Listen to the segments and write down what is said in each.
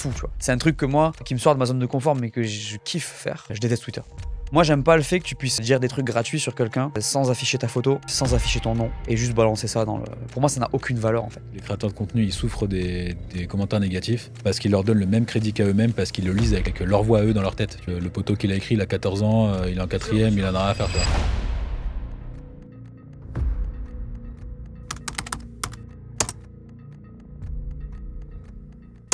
fou, tu vois. C'est un truc que moi, qui me sort de ma zone de confort, mais que je kiffe faire. Je déteste Twitter. Moi, j'aime pas le fait que tu puisses dire des trucs gratuits sur quelqu'un sans afficher ta photo, sans afficher ton nom et juste balancer ça dans le. Pour moi, ça n'a aucune valeur en fait. Les créateurs de contenu, ils souffrent des commentaires négatifs parce qu'ils leur donnent le même crédit qu'à eux-mêmes parce qu'ils le lisent avec leur voix à eux dans leur tête. Le poteau qu'il a écrit, il a 14 ans, il est en 4ème, il en a rien à faire, tu vois.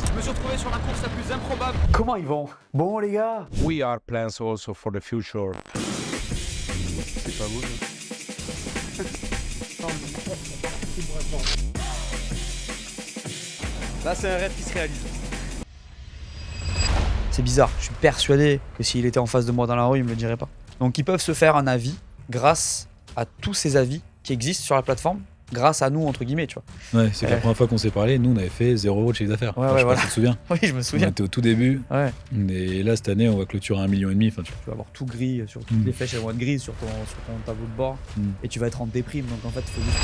Je me suis retrouvé sur la course la plus improbable. Comment ils vont? Bon les gars. We are plans also for the future. C'est pas beau, Là, c'est un rêve qui se réalise. C'est bizarre, je suis persuadé que s'il était en face de moi dans la rue, il me le dirait pas. Donc ils peuvent se faire un avis grâce à tous ces avis qui existent sur la plateforme, grâce à nous entre guillemets, tu vois. Ouais, c'est que la première fois qu'on s'est parlé, nous on avait fait 0 € de chiffre d'affaires. Ouais, Enfin, ouais, je sais pas voilà. si tu te souviens. Oui, je me On souviens. était au tout début. Ouais. Et là, cette année, on va clôturer 1,5 million. Enfin, Tu vas avoir tout gris sur toutes les flèches, elles vont être grises sur ton tableau de bord et tu vas être en déprime. Donc en fait, il faut juste.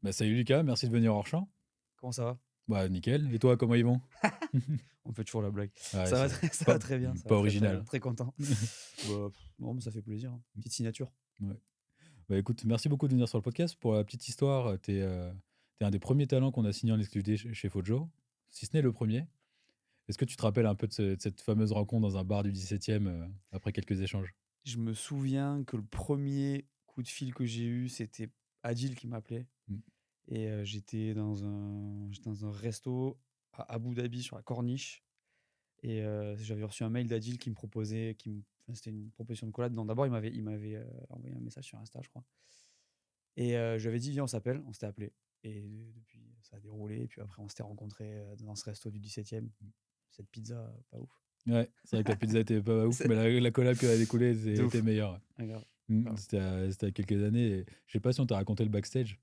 Bah, salut Lucas, merci de venir hors champ. Comment ça va? Bah nickel. Et toi, comment ils vont? On fait toujours la blague. Ouais, ça c'est va très bien. Ça pas va très, original. très bien. Très content. Non, mais ça fait plaisir. Hein. Petite signature. Ouais. Bah écoute, merci beaucoup de venir sur le podcast. Pour la petite histoire, t'es un des premiers talents qu'on a signé en exclusivité chez Fojo, si ce n'est le premier. Est-ce que tu te rappelles un peu de cette fameuse rencontre dans un bar du 17e après quelques échanges? Je me souviens que le premier coup de fil que j'ai eu, c'était Adil qui m'appelait. Mm. Et j'étais dans un resto à Abu Dhabi sur la Corniche. Et j'avais reçu un mail d'Adil qui me proposait, enfin, c'était une proposition de collab. Non, d'abord, il m'avait envoyé un message sur Insta, je crois. Et je lui avais dit, viens, on s'appelle. On s'était appelé. Et depuis, ça a déroulé. Et puis après, on s'était rencontrés dans ce resto du 17e. Cette pizza, pas ouf. Ouais, c'est vrai que la pizza était pas ouf, mais la collab qui a découlé était meilleure. Ah, grave. C'était à quelques années. Et je sais pas si on t'a raconté le backstage.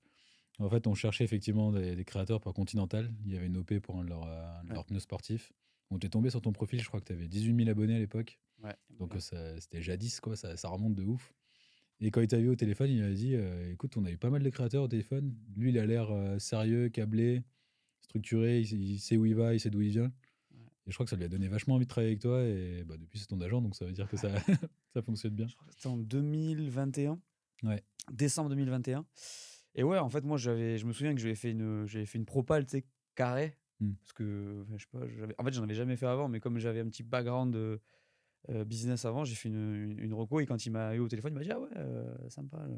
En fait, on cherchait effectivement des créateurs pour Continental. Il y avait une OP pour un de leurs pneus sportifs. On t'est tombé sur ton profil, je crois que tu avais 18 000 abonnés à l'époque. Ouais. Donc c'était jadis, quoi. Ça remonte de ouf. Et quand il t'a vu au téléphone, il m'a dit écoute, on a eu pas mal de créateurs au téléphone. Lui, il a l'air sérieux, câblé, structuré. Il sait où il va, il sait d'où il vient. Et je crois que ça lui a donné vachement envie de travailler avec toi. Et bah, depuis, c'est ton agent, donc ça veut dire que ça, ça fonctionne bien. Je crois que c'était en 2021. Ouais. Décembre 2021. Et ouais, en fait, moi, je me souviens que j'avais fait une propale, tu sais, carré. Parce que, enfin, je sais pas, en fait, j'en avais jamais fait avant, mais comme j'avais un petit background de business avant, j'ai fait une reco. Et quand il m'a eu au téléphone, il m'a dit, ah ouais, sympa le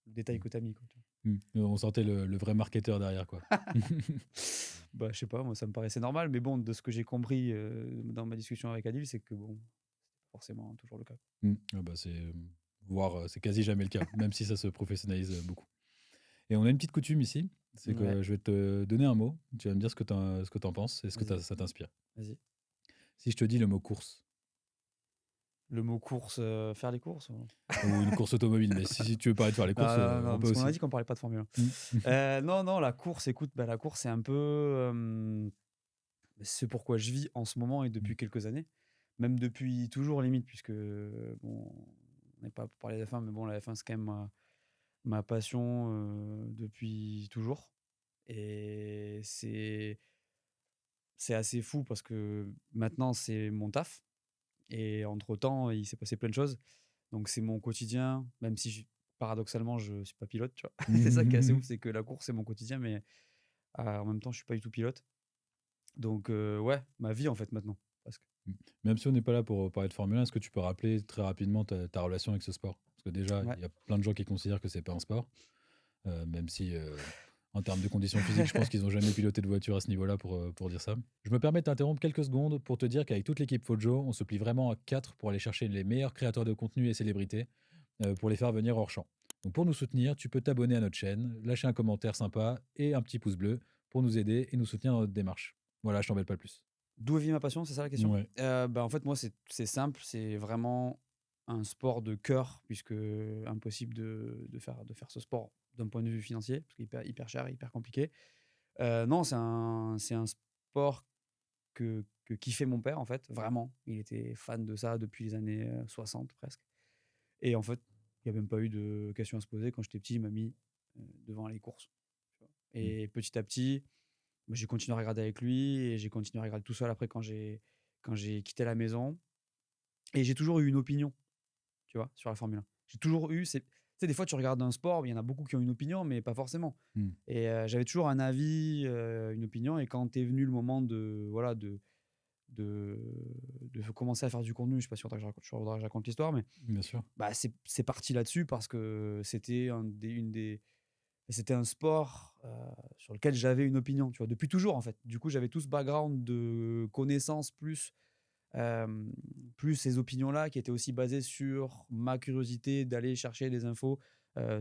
détail que t'as mis. Quoi. On sentait le vrai marketeur derrière, quoi. Bah, je sais pas, moi, ça me paraissait normal. Mais bon, de ce que j'ai compris dans ma discussion avec Adil, c'est que bon, forcément, toujours le cas. Ah bah c'est quasi jamais le cas, même si ça se professionnalise beaucoup. Et on a une petite coutume ici, c'est que je vais te donner un mot, tu vas me dire ce que t'en penses et ce que ça t'inspire. Vas-y. Si je te dis le mot course. Le mot course, faire les courses Ou une course automobile, mais si tu veux parler de faire les courses, non, on peut parce aussi. qu'on a dit qu'on parlait pas de Formule 1. Non, la course, écoute, la course, c'est un peu c'est pourquoi je vis en ce moment et depuis quelques années, même depuis toujours limite, puisque bon, on n'est pas pour parler de la F1, mais bon, la F1 c'est quand même ma passion depuis toujours. Et c'est assez fou parce que maintenant c'est mon taf. Et entre-temps, il s'est passé plein de choses. Donc c'est mon quotidien, même si paradoxalement, je ne suis pas pilote. Tu vois. C'est ça qui est assez ouf, c'est que la course, c'est mon quotidien, mais en même temps, je ne suis pas du tout pilote. Donc ouais, ma vie en fait maintenant, presque. Même si on n'est pas là pour parler de Formule 1, est-ce que tu peux rappeler très rapidement ta relation avec ce sport? Parce que déjà, il y a plein de gens qui considèrent que c'est pas un sport, même si en termes de conditions physiques, je pense qu'ils n'ont jamais piloté de voiture à ce niveau-là pour dire ça. Je me permets de t'interrompre quelques secondes pour te dire qu'avec toute l'équipe Fojo, on se plie vraiment à 4 pour aller chercher les meilleurs créateurs de contenu et célébrités pour les faire venir hors champ. Donc pour nous soutenir, tu peux t'abonner à notre chaîne, lâcher un commentaire sympa et un petit pouce bleu pour nous aider et nous soutenir dans notre démarche. Voilà, je t'embête pas plus. D'où vit ma passion, c'est ça la question? Ouais. En fait, moi, c'est simple, c'est vraiment un sport de cœur, puisque impossible de faire ce sport d'un point de vue financier, parce qu'il est hyper cher, hyper compliqué. Non, c'est un sport que kiffait mon père, en fait, vraiment. Il était fan de ça depuis les années 60 presque. Et en fait, il n'y a même pas eu de questions à se poser. Quand j'étais petit, il m'a mis devant les courses. Et petit à petit, j'ai continué à regarder avec lui et j'ai continué à regarder tout seul après quand j'ai quitté la maison. Et j'ai toujours eu une opinion, tu vois, sur la Formule 1. J'ai toujours eu, tu sais, des fois tu regardes un sport, il y en a beaucoup qui ont une opinion, mais pas forcément. Mmh. Et j'avais toujours un avis, une opinion. Et quand est venu le moment voilà, de, de commencer à faire du contenu, je sais pas si tu voudrais que je raconte l'histoire, mais Bien sûr. bah, c'est parti là-dessus parce que c'était c'était un sport sur lequel j'avais une opinion, tu vois, depuis toujours en fait. Du coup, j'avais tout ce background de connaissances plus ces opinions-là qui étaient aussi basées sur ma curiosité d'aller chercher des infos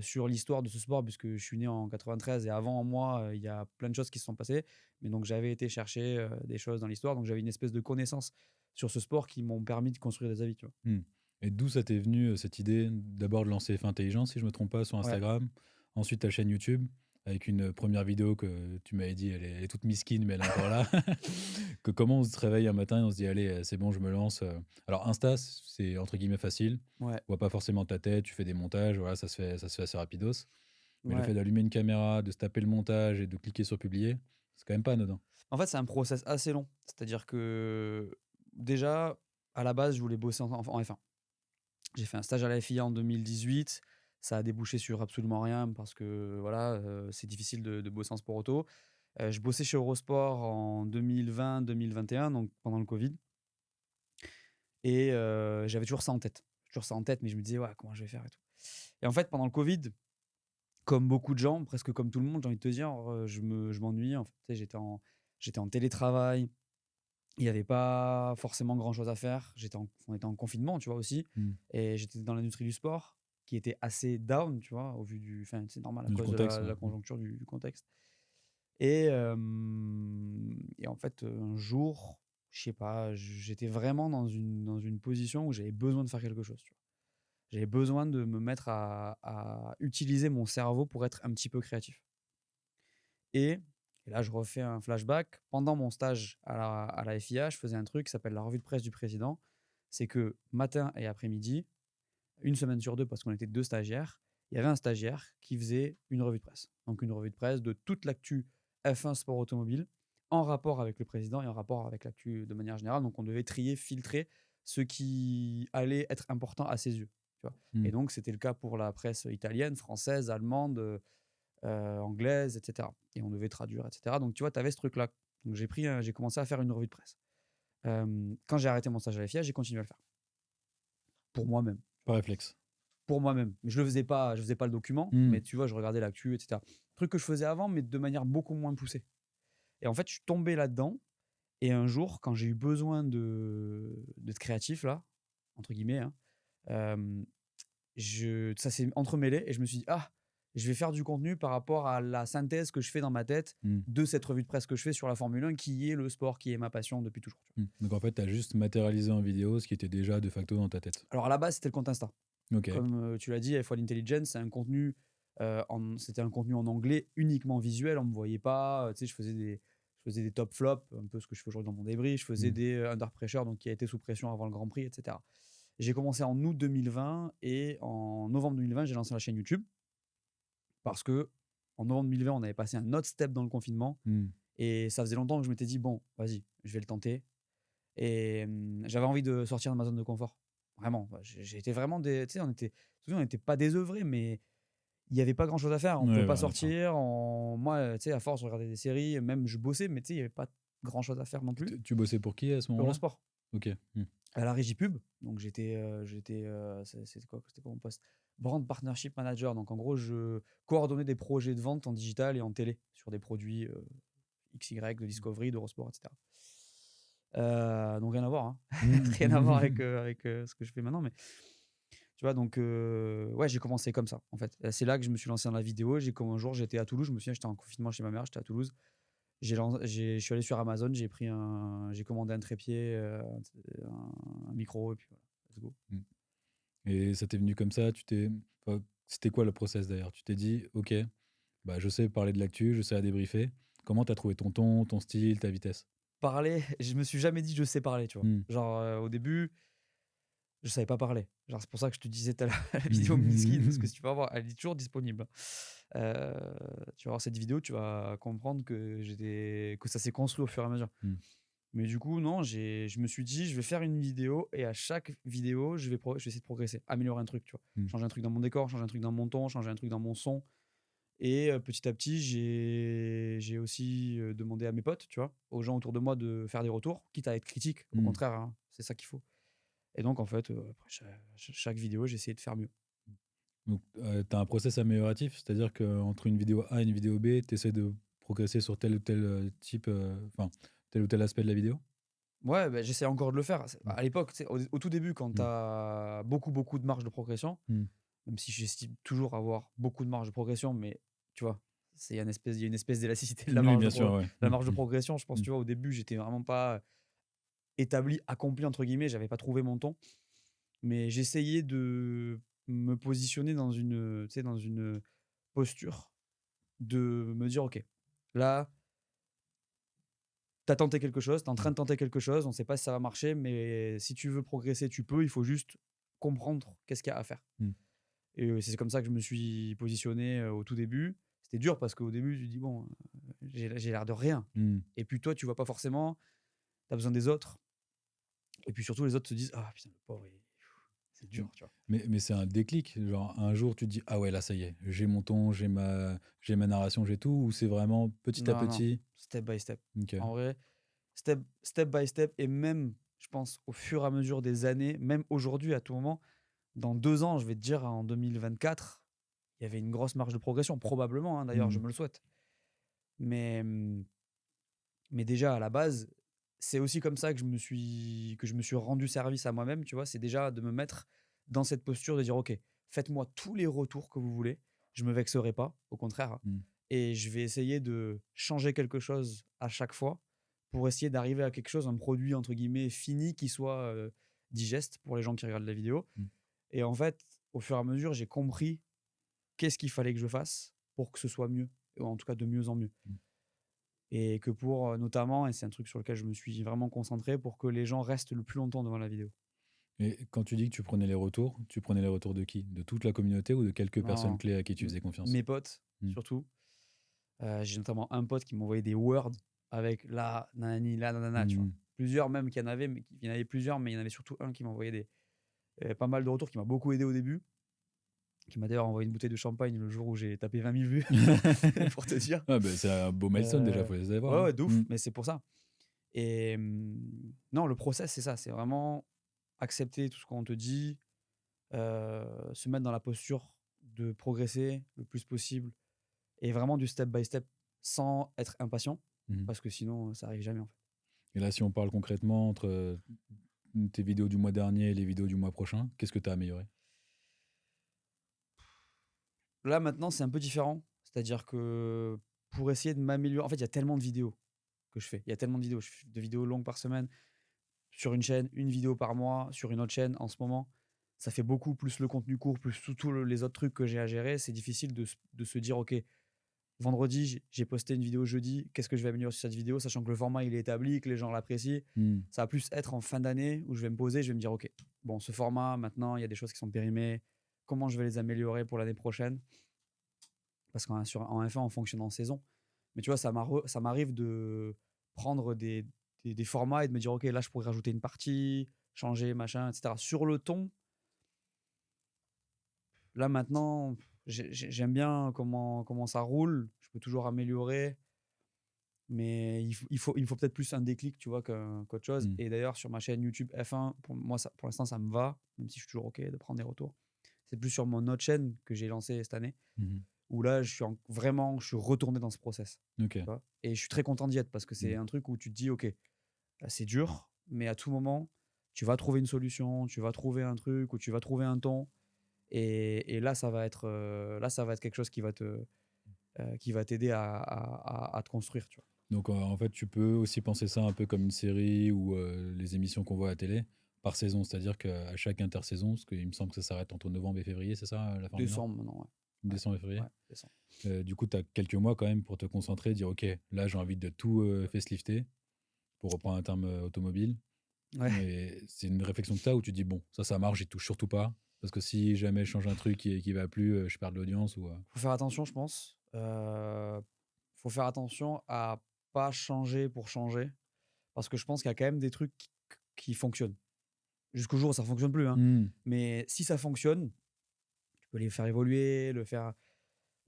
sur l'histoire de ce sport, puisque je suis né en 93 et avant moi, il y a plein de choses qui se sont passées. Mais donc, j'avais été chercher des choses dans l'histoire. Donc, j'avais une espèce de connaissance sur ce sport qui m'ont permis de construire des avis, tu vois. Mmh. Et d'où ça t'est venu cette idée d'abord de lancer F Intelligent, si je me trompe pas, sur Ouais. Instagram, ensuite ta chaîne YouTube, avec une première vidéo que tu m'avais dit, elle est toute misquine, mais elle est encore là. Que comment on se réveille un matin et on se dit, allez, c'est bon, je me lance. Alors Insta, c'est entre guillemets facile. Ouais, On voit pas forcément ta tête, tu fais des montages, voilà, ça se fait assez rapidos. Mais le ouais. fait d'allumer une caméra, de se taper le montage et de cliquer sur publier, c'est quand même pas anodin. En fait, c'est un process assez long. C'est-à-dire que déjà, à la base, je voulais bosser en F1. J'ai fait un stage à la FIA en 2018. Ça a débouché sur absolument rien parce que voilà, c'est difficile de bosser en sport auto. Je bossais chez Eurosport en 2020-2021, donc pendant le Covid. Et j'avais toujours ça en tête. Toujours ça en tête, mais je me disais, ouais, comment je vais faire et tout. Et en fait, pendant le Covid, comme beaucoup de gens, presque comme tout le monde, j'ai envie de te dire, je m'ennuyais. En fait. Tu sais, j'étais en télétravail. Il n'y avait pas forcément grand-chose à faire. On était en confinement, tu vois, aussi. Mmh. Et j'étais dans l'industrie du sport, qui était assez down, tu vois, au vu du... Enfin, c'est normal, à Du cause contexte, de ouais. la conjoncture du contexte. Et en fait, un jour, je sais pas, j'étais vraiment dans une position où j'avais besoin de faire quelque chose, tu vois. J'avais besoin de me mettre à utiliser mon cerveau pour être un petit peu créatif. Et, et là, je refais un flashback. Pendant mon stage à la FIA, je faisais un truc qui s'appelle la revue de presse du président. C'est que matin et après-midi, une semaine sur deux, parce qu'on était 2 stagiaires, il y avait un stagiaire qui faisait une revue de presse. Donc une revue de presse de toute l'actu F1 sport automobile en rapport avec le président et en rapport avec l'actu de manière générale. Donc on devait trier, filtrer ce qui allait être important à ses yeux. Tu vois. Mmh. Et donc c'était le cas pour la presse italienne, française, allemande, anglaise, etc. Et on devait traduire, etc. Donc tu vois, tu avais ce truc-là. Donc j'ai commencé à faire une revue de presse. Quand j'ai arrêté mon stage à la FIA, j'ai continué à le faire. Pour moi-même. Pas réflexe. Pour moi-même. Mais je faisais pas le document, Mmh. mais tu vois, je regardais l'actu, etc. Truc que je faisais avant, mais de manière beaucoup moins poussée. Et en fait, je suis tombé là-dedans. Et un jour, quand j'ai eu besoin d'être créatif, là, entre guillemets, hein, ça s'est entremêlé et je me suis dit, ah, je vais faire du contenu par rapport à la synthèse que je fais dans ma tête Mmh. de cette revue de presse que je fais sur la Formule 1, qui est le sport, qui est ma passion depuis toujours. Tu vois. Donc en fait, tu as juste matérialisé en vidéo ce qui était déjà de facto dans ta tête. Alors à la base, c'était le compte Insta. Ok. Comme tu l'as dit, F1 Intelligence, c'est un contenu, c'était un contenu en anglais uniquement visuel. On ne me voyait pas. Tu sais, je faisais des top flops, un peu ce que je fais aujourd'hui dans mon débrief. Je faisais des under pressure, donc qui a été sous pression avant le Grand Prix, etc. J'ai commencé en août 2020 et en novembre 2020, j'ai lancé la chaîne YouTube parce que en novembre 2020, on avait passé un autre step dans le confinement Mmh. et ça faisait longtemps que je m'étais dit, bon, vas-y, je vais le tenter. Et j'avais envie de sortir de ma zone de confort. Vraiment, j'ai été vraiment tu sais, on n'était pas désœuvrés, mais il n'y avait pas grand-chose à faire. On ne Ouais, pouvait pas ouais, d'accord. sortir. Moi, tu sais, à force, je regardais des séries, même je bossais, mais tu sais, il n'y avait pas grand-chose à faire non plus. Tu bossais pour qui à ce moment-là? Eurosport, Ok. Mmh. à la régie pub. Donc c'était quoi mon poste? Brand Partnership Manager. Donc en gros, je coordonnais des projets de vente en digital et en télé sur des produits XY, de Discovery, d'Eurosport, etc. Donc rien à voir, hein. Rien à voir avec ce que je fais maintenant, mais tu vois, donc ouais, j'ai commencé comme ça en fait. C'est là que je me suis lancé dans la vidéo. Comme un jour, j'étais à Toulouse, je me souviens, j'étais en confinement chez ma mère, j'étais à Toulouse. Je suis allé sur Amazon, j'ai commandé un trépied, un micro, et puis voilà, let's go. Et ça t'est venu comme ça, enfin, c'était quoi le process d'ailleurs? Tu t'es dit, ok, bah, je sais parler de l'actu, je sais la débriefer. Comment t'as trouvé ton ton, ton style, ta vitesse? Parler, je me suis jamais dit je sais parler, tu vois. Mmh. Genre au début, je savais pas parler. Genre, c'est pour ça que je te disais tout à l'heure, la vidéo Miskin, parce que si tu vas voir, elle est toujours disponible. Euh, Tu vas voir cette vidéo, tu vas comprendre que ça s'est construit au fur et à mesure. Mais du coup, non, je me suis dit, je vais faire une vidéo et à chaque vidéo, je vais essayer de progresser, améliorer un truc, tu vois. Changer un truc dans mon décor, changer un truc dans mon ton, changer un truc dans mon son. Et petit à petit, j'ai aussi demandé à mes potes, tu vois, aux gens autour de moi de faire des retours, quitte à être critique. Au contraire, hein, c'est ça qu'il faut. Et donc, en fait, après chaque vidéo, j'ai essayé de faire mieux. Donc, tu as un process amélioratif, c'est-à-dire qu'entre une vidéo A et une vidéo B, tu essaies de progresser sur tel ou tel type, enfin, tel ou tel aspect de la vidéo? Ouais, bah, j'essaie encore de le faire. À l'époque, tu sais, au tout début, quand tu as beaucoup de marge de progression, même si j'estime toujours avoir beaucoup de marge de progression, mais tu vois, il y a une espèce d'élasticité de la Oui, marge, bien sûr, ouais. la marge de progression. Je pense, tu vois, au début, j'étais vraiment pas établi, accompli, entre guillemets, j'avais pas trouvé mon ton. Mais j'essayais de me positionner dans une, tu sais, dans une posture de me dire, OK, là, tu as tenté quelque chose, tu es en train de tenter quelque chose, on ne sait pas si ça va marcher, mais si tu veux progresser, tu peux, il faut juste comprendre qu'est-ce qu'il y a à faire. Et c'est comme ça que je me suis positionné au tout début. C'était dur parce qu'au début, tu te dis, bon, j'ai l'air de rien. Et puis toi, tu vois pas forcément, tu as besoin des autres. Et puis surtout, les autres se disent, ah putain, le pauvre, c'est dur, tu vois. Mais c'est un déclic, genre un jour tu te dis, ah ouais, là ça y est, j'ai mon ton, j'ai ma narration, j'ai tout, ou c'est vraiment petit à Non, petit? step by step. Ok. En vrai, step by step, et même, je pense, au fur et à mesure des années, même aujourd'hui, à tout moment, dans 2 ans, je vais te dire, en 2024, il y avait une grosse marge de progression, probablement, hein, d'ailleurs, je me le souhaite. Mais déjà, à la base, c'est aussi comme ça que je me suis rendu service à moi-même, tu vois. C'est déjà de me mettre dans cette posture de dire, OK, faites-moi tous les retours que vous voulez, je me vexerai pas, au contraire. Et je vais essayer de changer quelque chose à chaque fois pour essayer d'arriver à quelque chose, un produit, entre guillemets, fini, qui soit digeste pour les gens qui regardent la vidéo. Et en fait, au fur et à mesure, j'ai compris qu'est-ce qu'il fallait que je fasse pour que ce soit mieux, ou en tout cas de mieux en mieux. Et que pour, notamment, et c'est un truc sur lequel je me suis vraiment concentré, pour que les gens restent le plus longtemps devant la vidéo. Et quand tu dis que tu prenais les retours de qui? De toute la communauté ou de quelques personnes Non, clés à qui tu faisais confiance? mes potes, surtout. J'ai notamment un pote qui m'envoyait des Word avec la nanani, la nanana, tu vois. Plusieurs même qu'il y en avait, mais il y en avait plusieurs, mais il y en avait surtout un qui m'envoyait pas mal de retours, qui m'a beaucoup aidé au début, qui m'a d'ailleurs envoyé une bouteille de champagne le jour où j'ai tapé 20 000 vues, pour te dire. Ah bah, c'est un beau milestone déjà, faut les avoir. Ouais, hein. ouais, de ouf, mais c'est pour ça. Et non, le process, c'est ça, c'est vraiment accepter tout ce qu'on te dit, se mettre dans la posture de progresser le plus possible, et vraiment du step by step sans être impatient, parce que sinon, ça arrive jamais, en fait. Et là, si on parle concrètement entre tes vidéos du mois dernier et les vidéos du mois prochain, qu'est-ce que tu as amélioré? Là, maintenant, c'est un peu différent. C'est-à-dire que pour essayer de m'améliorer, en fait, il y a tellement de vidéos que je fais. Il y a tellement de vidéos. Je fais de vidéos longues par semaine sur une chaîne, une vidéo par mois sur une autre chaîne en ce moment. Ça fait beaucoup, plus le contenu court, plus tous les autres trucs que j'ai à gérer. C'est difficile de se dire, OK, vendredi, j'ai posté une vidéo jeudi, qu'est-ce que je vais améliorer sur cette vidéo, sachant que le format, il est établi, que les gens l'apprécient. Ça va plus être en fin d'année où je vais me poser, je vais me dire, OK, bon, ce format, maintenant, il y a des choses qui sont périmées. Comment je vais les améliorer pour l'année prochaine? Parce qu'en F1, on fonctionne en saison. Mais tu vois, ça m'arrive de prendre des formats et de me dire, OK, là, je pourrais rajouter une partie, changer, machin, etc. Sur le ton, là, maintenant, j'aime bien comment ça roule. Je peux toujours améliorer. Mais il faut peut-être plus un déclic, tu vois, qu'autre chose. Et d'ailleurs, sur ma chaîne YouTube F1, pour moi, pour l'instant, ça me va, même si je suis toujours OK de prendre des retours. C'est plus sur mon autre chaîne que j'ai lancée cette année, où là, je suis retourné dans ce process. Ok. Et je suis très content d'y être, parce que c'est un truc où tu te dis, OK, là, c'est dur, mais à tout moment, tu vas trouver une solution, tu vas trouver un truc, ou tu vas trouver un ton. Et là, ça va être quelque chose qui va t'aider à te construire, tu vois. Donc en fait, tu peux aussi penser ça un peu comme une série ou les émissions qu'on voit à la télé par saison, c'est-à-dire qu'à chaque intersaison, parce qu'il me semble que ça s'arrête entre novembre et février, c'est ça la Formule 1? Décembre maintenant, ouais. Décembre et février. Ouais, décembre. Du coup, tu as quelques mois quand même pour te concentrer, dire ok, là j'ai envie de tout facelifter, pour reprendre un terme automobile. Mais c'est une réflexion que tu as où tu dis, bon, ça marche, j'y touche surtout pas. Parce que si jamais je change un truc qui va plus, je perds de l'audience. Faut faire attention, je pense. Faut faire attention à pas changer pour changer. Parce que je pense qu'il y a quand même des trucs qui fonctionnent. Jusqu'au jour où ça fonctionne plus. Hein. Mais si ça fonctionne, tu peux les faire évoluer, le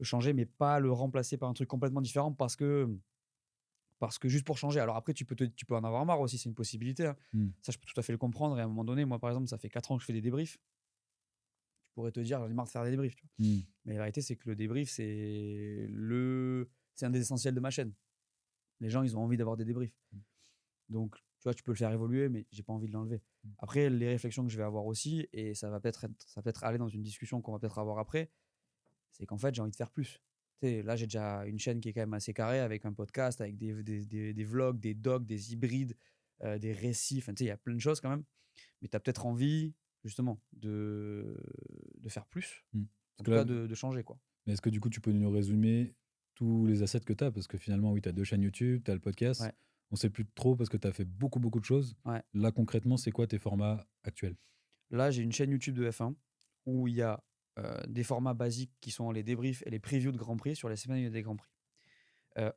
changer, mais pas le remplacer par un truc complètement différent parce que juste pour changer. Alors après, tu peux en avoir marre aussi, c'est une possibilité. Hein. Ça, je peux tout à fait le comprendre. Et à un moment donné, moi, par exemple, ça fait 4 ans que je fais des débriefs. Tu pourrais te dire, j'en ai marre de faire des débriefs. Tu vois. Mais la vérité, c'est que le débrief, c'est un des essentiels de ma chaîne. Les gens, ils ont envie d'avoir des débriefs. Donc, tu vois, tu peux le faire évoluer, mais j'ai pas envie de l'enlever. Après, les réflexions que je vais avoir aussi, et ça va peut-être aller dans une discussion qu'on va peut-être avoir après, c'est qu'en fait, j'ai envie de faire plus. Là, j'ai déjà une chaîne qui est quand même assez carrée avec un podcast, avec des vlogs, des docs, des hybrides, des récits. Enfin, il y a plein de choses quand même. Mais tu as peut-être envie, justement, de faire plus. En tout cas, de changer, quoi. Mais est-ce que du coup, tu peux nous résumer tous les assets que tu as? Parce que finalement, oui, tu as 2 chaînes YouTube, tu as le podcast. Ouais. On sait plus trop parce que tu as fait beaucoup de choses. Ouais. Là, concrètement, c'est quoi tes formats actuels? Là, j'ai une chaîne YouTube de F1 où il y a des formats basiques qui sont les débriefs et les previews de Grand Prix sur les semaines des Grands Prix.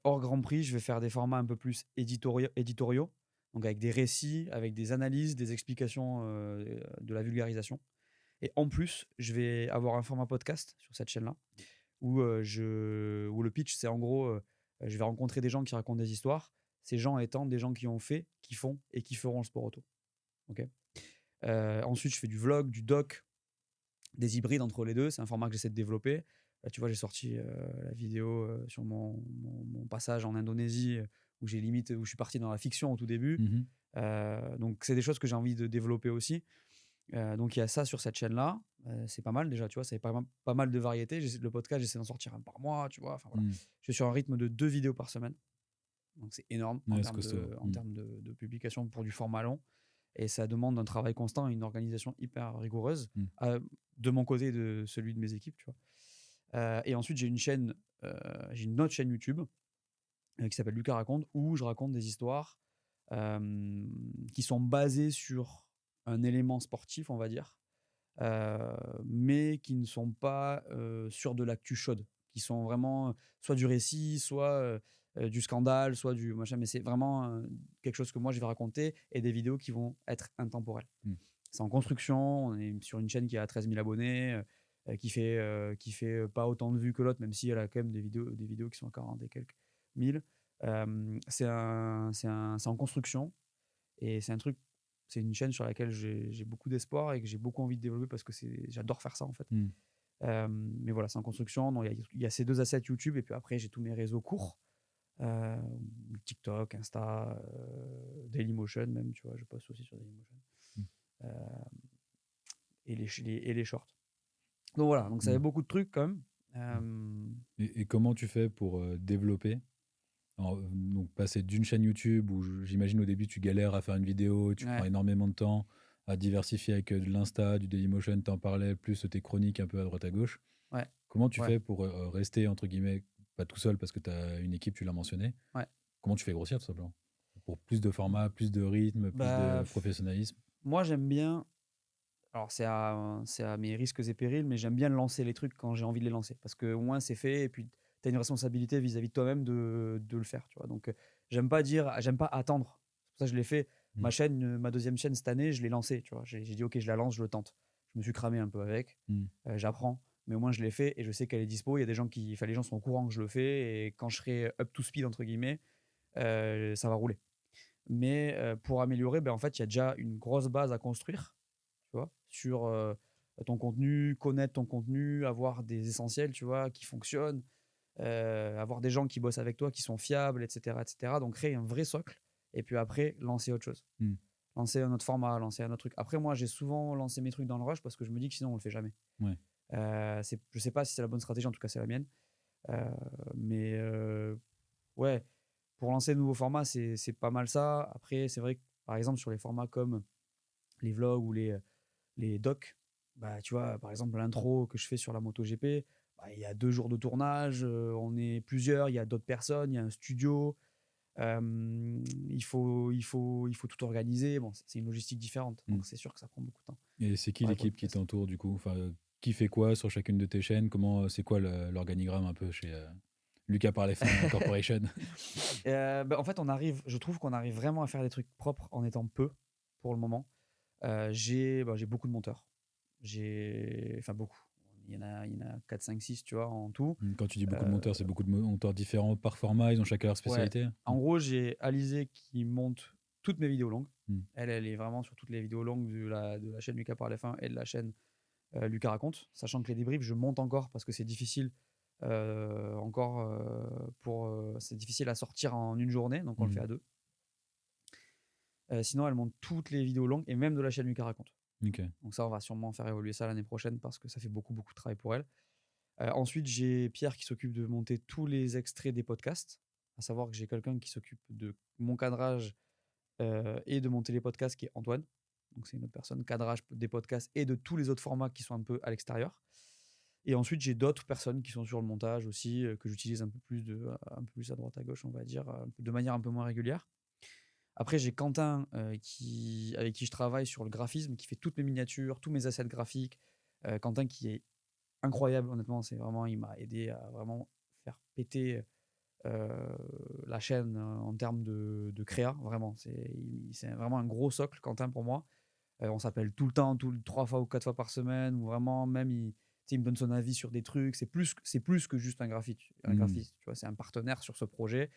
Hors Grand Prix, je vais faire des formats un peu plus éditoriaux, donc avec des récits, avec des analyses, des explications, de la vulgarisation. Et en plus, je vais avoir un format podcast sur cette chaîne-là où le pitch, c'est en gros, je vais rencontrer des gens qui racontent des histoires, ces gens étant des gens qui ont fait, qui font et qui feront le sport auto. Ok. Ensuite, je fais du vlog, du doc, des hybrides entre les deux. C'est un format que j'essaie de développer. Là, tu vois, j'ai sorti la vidéo sur mon passage en Indonésie où je suis parti dans la fiction au tout début. Donc, c'est des choses que j'ai envie de développer aussi. Donc, il y a ça sur cette chaîne-là. C'est pas mal déjà, tu vois. C'est pas mal de variété. Le podcast, j'essaie d'en sortir un par mois, tu vois. Enfin, voilà. Je suis sur un rythme de 2 vidéos par semaine. Donc, c'est énorme en termes de publication pour du format long. Et ça demande un travail constant et une organisation hyper rigoureuse de mon côté et de celui de mes équipes, tu vois. Et ensuite, j'ai une autre chaîne YouTube qui s'appelle Lucas Raconte, où je raconte des histoires qui sont basées sur un élément sportif, on va dire, mais qui ne sont pas sur de l'actu chaude, qui sont vraiment soit du récit, soit du scandale, soit du machin, mais c'est vraiment quelque chose que moi je vais raconter et des vidéos qui vont être intemporelles. C'est en construction, on est sur une chaîne qui a 13 000 abonnés, qui fait pas autant de vues que l'autre, même si elle a quand même des vidéos qui sont à 40 et quelques mille. C'est en construction et c'est une chaîne sur laquelle j'ai beaucoup d'espoir et que j'ai beaucoup envie de développer parce que j'adore faire ça en fait. Mais voilà, c'est en construction. Donc, il y a ces 2 assets YouTube et puis après j'ai tous mes réseaux courts. TikTok, Insta, Dailymotion même, tu vois, je poste aussi sur Dailymotion. Et les shorts. Donc voilà, donc ça fait beaucoup de trucs quand même. Et comment tu fais pour développer? Donc passer d'une chaîne YouTube où j'imagine au début tu galères à faire une vidéo, tu prends énormément de temps à diversifier avec de l'Insta, du Dailymotion, t'en parlais, plus tes chroniques un peu à droite à gauche. Comment tu fais pour rester entre guillemets pas tout seul parce que tu as une équipe, tu l'as mentionné. Comment tu fais grossir tout simplement? Pour plus de formats, plus de rythme, plus de professionnalisme? Moi, j'aime bien. Alors, c'est à mes risques et périls, mais j'aime bien lancer les trucs quand j'ai envie de les lancer. Parce qu'au moins, c'est fait et puis tu as une responsabilité vis-à-vis de toi-même de le faire. Tu vois. Donc, j'aime pas attendre. C'est pour ça que je l'ai fait. Ma chaîne, ma 2e chaîne cette année, je l'ai lancée. Tu vois. J'ai dit, OK, je la lance, je le tente. Je me suis cramé un peu avec. J'apprends. Mais au moins, je l'ai fait et je sais qu'elle est dispo. Il y a des gens les gens sont au courant que je le fais et quand je serai up to speed, entre guillemets, ça va rouler. Mais pour améliorer, en fait, il y a déjà une grosse base à construire, tu vois, sur ton contenu, connaître ton contenu, avoir des essentiels, tu vois, qui fonctionnent, avoir des gens qui bossent avec toi, qui sont fiables, etc., etc. Donc, créer un vrai socle et puis après, lancer autre chose. Lancer un autre format, lancer un autre truc. Après, moi, j'ai souvent lancé mes trucs dans le rush parce que je me dis que sinon, on le fait jamais. Je sais pas si c'est la bonne stratégie, en tout cas, c'est la mienne. Mais ouais, pour lancer de nouveaux formats, c'est pas mal ça. Après, c'est vrai que, par exemple, sur les formats comme les vlogs ou les docs, tu vois, par exemple, l'intro que je fais sur la MotoGP, il y a 2 jours de tournage, on est plusieurs, il y a d'autres personnes, il y a un studio. Il faut tout organiser. Bon, c'est une logistique différente. Donc, c'est sûr que ça prend beaucoup de temps. Et c'est qui Ouais, l'équipe qui t'entoure du coup? Enfin, qui fait quoi sur chacune de tes chaînes? C'est quoi l'organigramme un peu chez Lucas par les fins Corporation? En fait, je trouve qu'on arrive vraiment à faire des trucs propres en étant peu pour le moment. J'ai beaucoup de monteurs. Enfin, beaucoup. Il y en a 4, 5, 6, tu vois, en tout. Quand tu dis beaucoup de monteurs, c'est beaucoup de monteurs différents par format, ils ont chacun leur spécialité? En gros, j'ai Alizé qui monte toutes mes vidéos longues. Mm. Elle est vraiment sur toutes les vidéos longues de la chaîne Lucas par les fins et de la chaîne Lucas raconte. Sachant que les débriefs, je monte encore parce que c'est difficile. C'est difficile à sortir en une journée, donc on le fait à 2. Sinon, elle monte toutes les vidéos longues et même de la chaîne Lucas raconte. Okay. Donc ça, on va sûrement faire évoluer ça l'année prochaine parce que ça fait beaucoup, beaucoup de travail pour elle. Ensuite, j'ai Pierre qui s'occupe de monter tous les extraits des podcasts. À savoir que j'ai quelqu'un qui s'occupe de mon cadrage et de monter les podcasts, qui est Antoine. Donc c'est une autre personne, cadrage des podcasts et de tous les autres formats qui sont un peu à l'extérieur. Et ensuite, j'ai d'autres personnes qui sont sur le montage aussi, que j'utilise un peu plus à droite à gauche, on va dire, de manière un peu moins régulière. Après, j'ai Quentin avec qui je travaille sur le graphisme, qui fait toutes mes miniatures, tous mes assets graphiques. Quentin qui est incroyable, honnêtement. Il m'a aidé à vraiment faire péter la chaîne en termes de créa. Vraiment, c'est vraiment un gros socle, Quentin, pour moi. On s'appelle tout le temps, 3 fois ou 4 fois par semaine, ou vraiment, même, il me donne son avis sur des trucs. C'est plus que juste un graphiste. Tu vois, c'est un partenaire sur ce projet.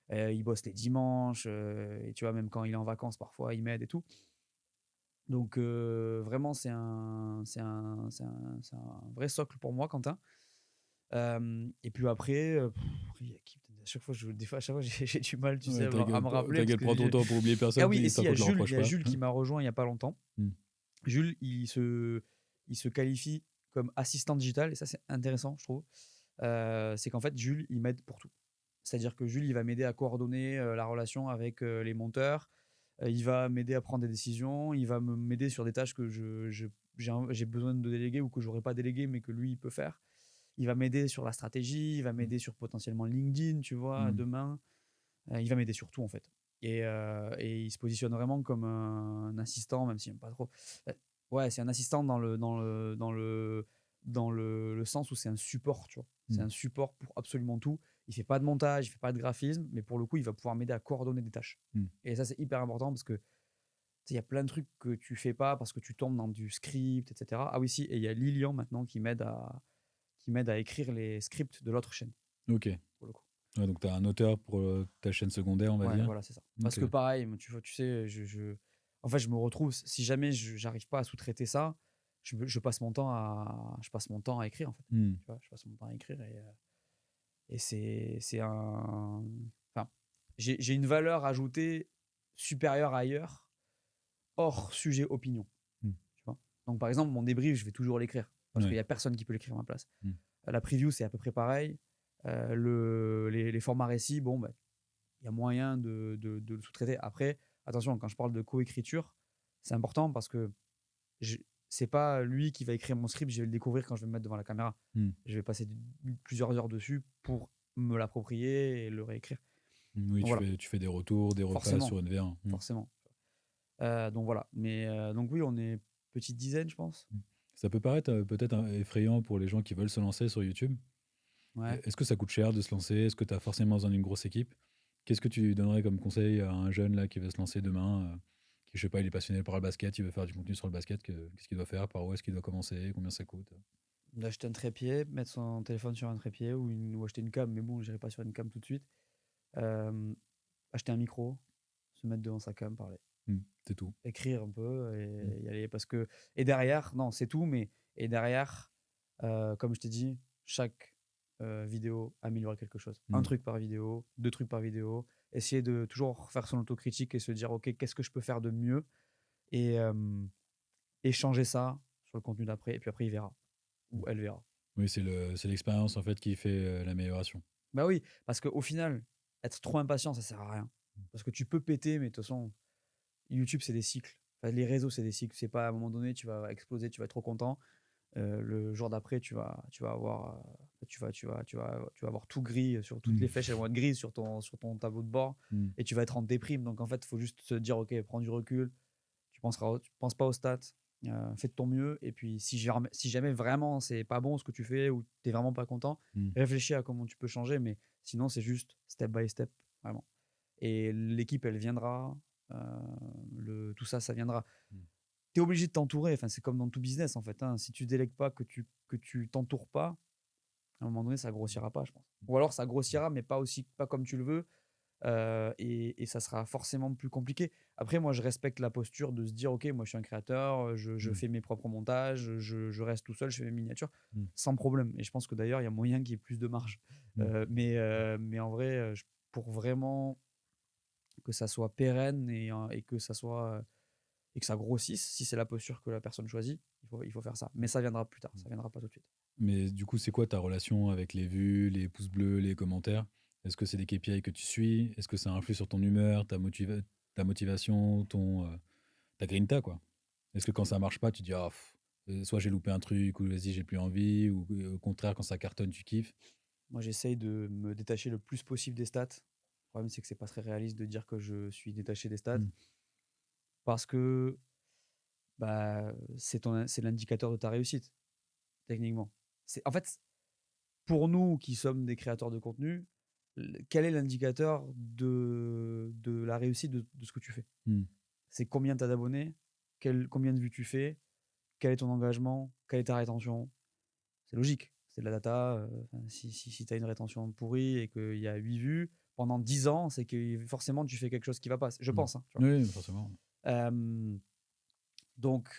Il bosse les dimanches, et tu vois, même quand il est en vacances, parfois, il m'aide et tout. Donc, vraiment, c'est un vrai socle pour moi, Quentin. Et puis après, à chaque fois, j'ai du mal, tu sais, à me rappeler. T'inquiète, prends ton temps pour oublier personne. Ah oui, et si, il y a Jules qui m'a rejoint il n'y a pas longtemps. Jules, il se qualifie comme assistant digital, et ça, c'est intéressant, je trouve. C'est qu'en fait, Jules, il m'aide pour tout. C'est-à-dire que Jules, il va m'aider à coordonner la relation avec les monteurs. Il va m'aider à prendre des décisions. Il va m'aider sur des tâches que j'ai besoin de déléguer ou que je n'aurais pas délégué, mais que lui, il peut faire. Il va m'aider sur la stratégie. Il va m'aider sur potentiellement LinkedIn, tu vois, demain. Il va m'aider sur tout, en fait. Et il se positionne vraiment comme un assistant, même s'il n'aime pas trop. Ouais, c'est un assistant dans le sens où c'est un support, tu vois. C'est un support pour absolument tout. Il fait pas de montage, il fait pas de graphisme, mais pour le coup, il va pouvoir m'aider à coordonner des tâches. Et ça, c'est hyper important parce que il y a plein de trucs que tu fais pas parce que tu tombes dans du script, etc. Ah oui, si, et il y a Lilian maintenant qui m'aide à écrire les scripts de l'autre chaîne. Ok. Pour le coup. Ouais, donc tu as un auteur pour ta chaîne secondaire, on va dire. Voilà, c'est ça. Parce que pareil, tu sais, en fait, je me retrouve, si jamais j'arrive pas à sous-traiter ça, je passe mon temps à écrire, en fait. Tu vois, je passe mon temps à écrire et c'est un... Enfin, j'ai une valeur ajoutée supérieure ailleurs, hors sujet opinion. Tu vois. Donc, par exemple, mon débrief, je vais toujours l'écrire parce qu'il n'y a personne qui peut l'écrire à ma place. La preview, c'est à peu près pareil. Les formats récits, bon, il y a moyen de le sous-traiter. Après, attention, quand je parle de coécriture, c'est important parce que c'est pas lui qui va écrire mon script, je vais le découvrir quand je vais me mettre devant la caméra. Je vais passer plusieurs heures dessus pour me l'approprier et le réécrire. Oui, tu fais des retours, des repas sur une V1. Forcément. Donc voilà. Mais donc oui, on est petite dizaine, je pense. Ça peut paraître peut-être effrayant pour les gens qui veulent se lancer sur YouTube. Ouais. Est-ce que ça coûte cher de se lancer? Est-ce que tu as forcément besoin d'une grosse équipe? Qu'est-ce que tu donnerais comme conseil à un jeune là qui veut se lancer demain, qui, je sais pas, il est passionné par le basket, il veut faire du contenu sur le basket, qu'est-ce qu'il doit faire? Par où est-ce qu'il doit commencer? Combien ça coûte? D'acheter un trépied, mettre son téléphone sur un trépied ou acheter une cam, mais bon, j'irai pas sur une cam tout de suite. Acheter un micro, se mettre devant sa cam, parler. C'est tout. Écrire un peu et y aller. Et derrière, non, c'est tout, mais et derrière, comme je t'ai dit, chaque vidéo améliorer quelque chose. Un truc par vidéo, 2 trucs par vidéo. Essayer de toujours faire son autocritique et se dire, OK, qu'est-ce que je peux faire de mieux? Et changer ça sur le contenu d'après. Et puis après, il verra. Ou elle verra. Oui, c'est l'expérience en fait qui fait l'amélioration. Bah oui, parce qu'au final, être trop impatient, ça sert à rien. Parce que tu peux péter, mais de toute façon, YouTube, c'est des cycles. Enfin, les réseaux, c'est des cycles. C'est pas à un moment donné, tu vas exploser, tu vas être trop content. Le jour d'après, tu vas avoir, tu vas avoir tout gris sur toutes les flèches, elles vont être grises sur ton tableau de bord et tu vas être en déprime. Donc en fait, il faut juste se dire, ok, prends du recul, tu penses pas aux stats, fais de ton mieux. Et puis si jamais vraiment c'est pas bon ce que tu fais ou tu n'es vraiment pas content, réfléchis à comment tu peux changer. Mais sinon, c'est juste step by step, vraiment. Et l'équipe, elle viendra, tout ça, ça viendra. Tu es obligé de t'entourer. Enfin, c'est comme dans tout business, en fait. Hein. Si tu délègues pas, que tu t'entoures pas, à un moment donné, ça grossira pas, je pense. Ou alors, ça grossira, mais pas comme tu le veux. Et ça sera forcément plus compliqué. Après, moi, je respecte la posture de se dire, OK, moi, je suis un créateur, je fais mes propres montages, je reste tout seul, je fais mes miniatures, sans problème. Et je pense que d'ailleurs, il y a moyen qu'il y ait plus de marge. Mais en vrai, pour vraiment que ça soit pérenne et que ça soit... et que ça grossisse, si c'est la posture que la personne choisit, il faut faire ça. Mais ça viendra plus tard, ça viendra pas tout de suite. Mais du coup, c'est quoi ta relation avec les vues, les pouces bleus, les commentaires? Est-ce que c'est des KPI que tu suis? Est-ce que ça influe sur ton humeur, ta motivation, ta grinta, quoi? Est-ce que quand ça marche pas, tu dis, soit j'ai loupé un truc, ou vas-y, j'ai plus envie, ou au contraire, quand ça cartonne, tu kiffes? Moi, j'essaye de me détacher le plus possible des stats. Le problème, c'est que c'est pas très réaliste de dire que je suis détaché des stats. Parce que c'est l'indicateur de ta réussite, techniquement. En fait, pour nous qui sommes des créateurs de contenu, quel est l'indicateur de la réussite de ce que tu fais? C'est combien tu as d'abonnés, combien de vues tu fais, quel est ton engagement, quelle est ta rétention. C'est logique, c'est de la data. Si tu as une rétention pourrie et qu'il y a 8 vues pendant 10 ans, c'est que forcément tu fais quelque chose qui va pas. Je pense. Hein, tu vois. Oui, forcément. Donc,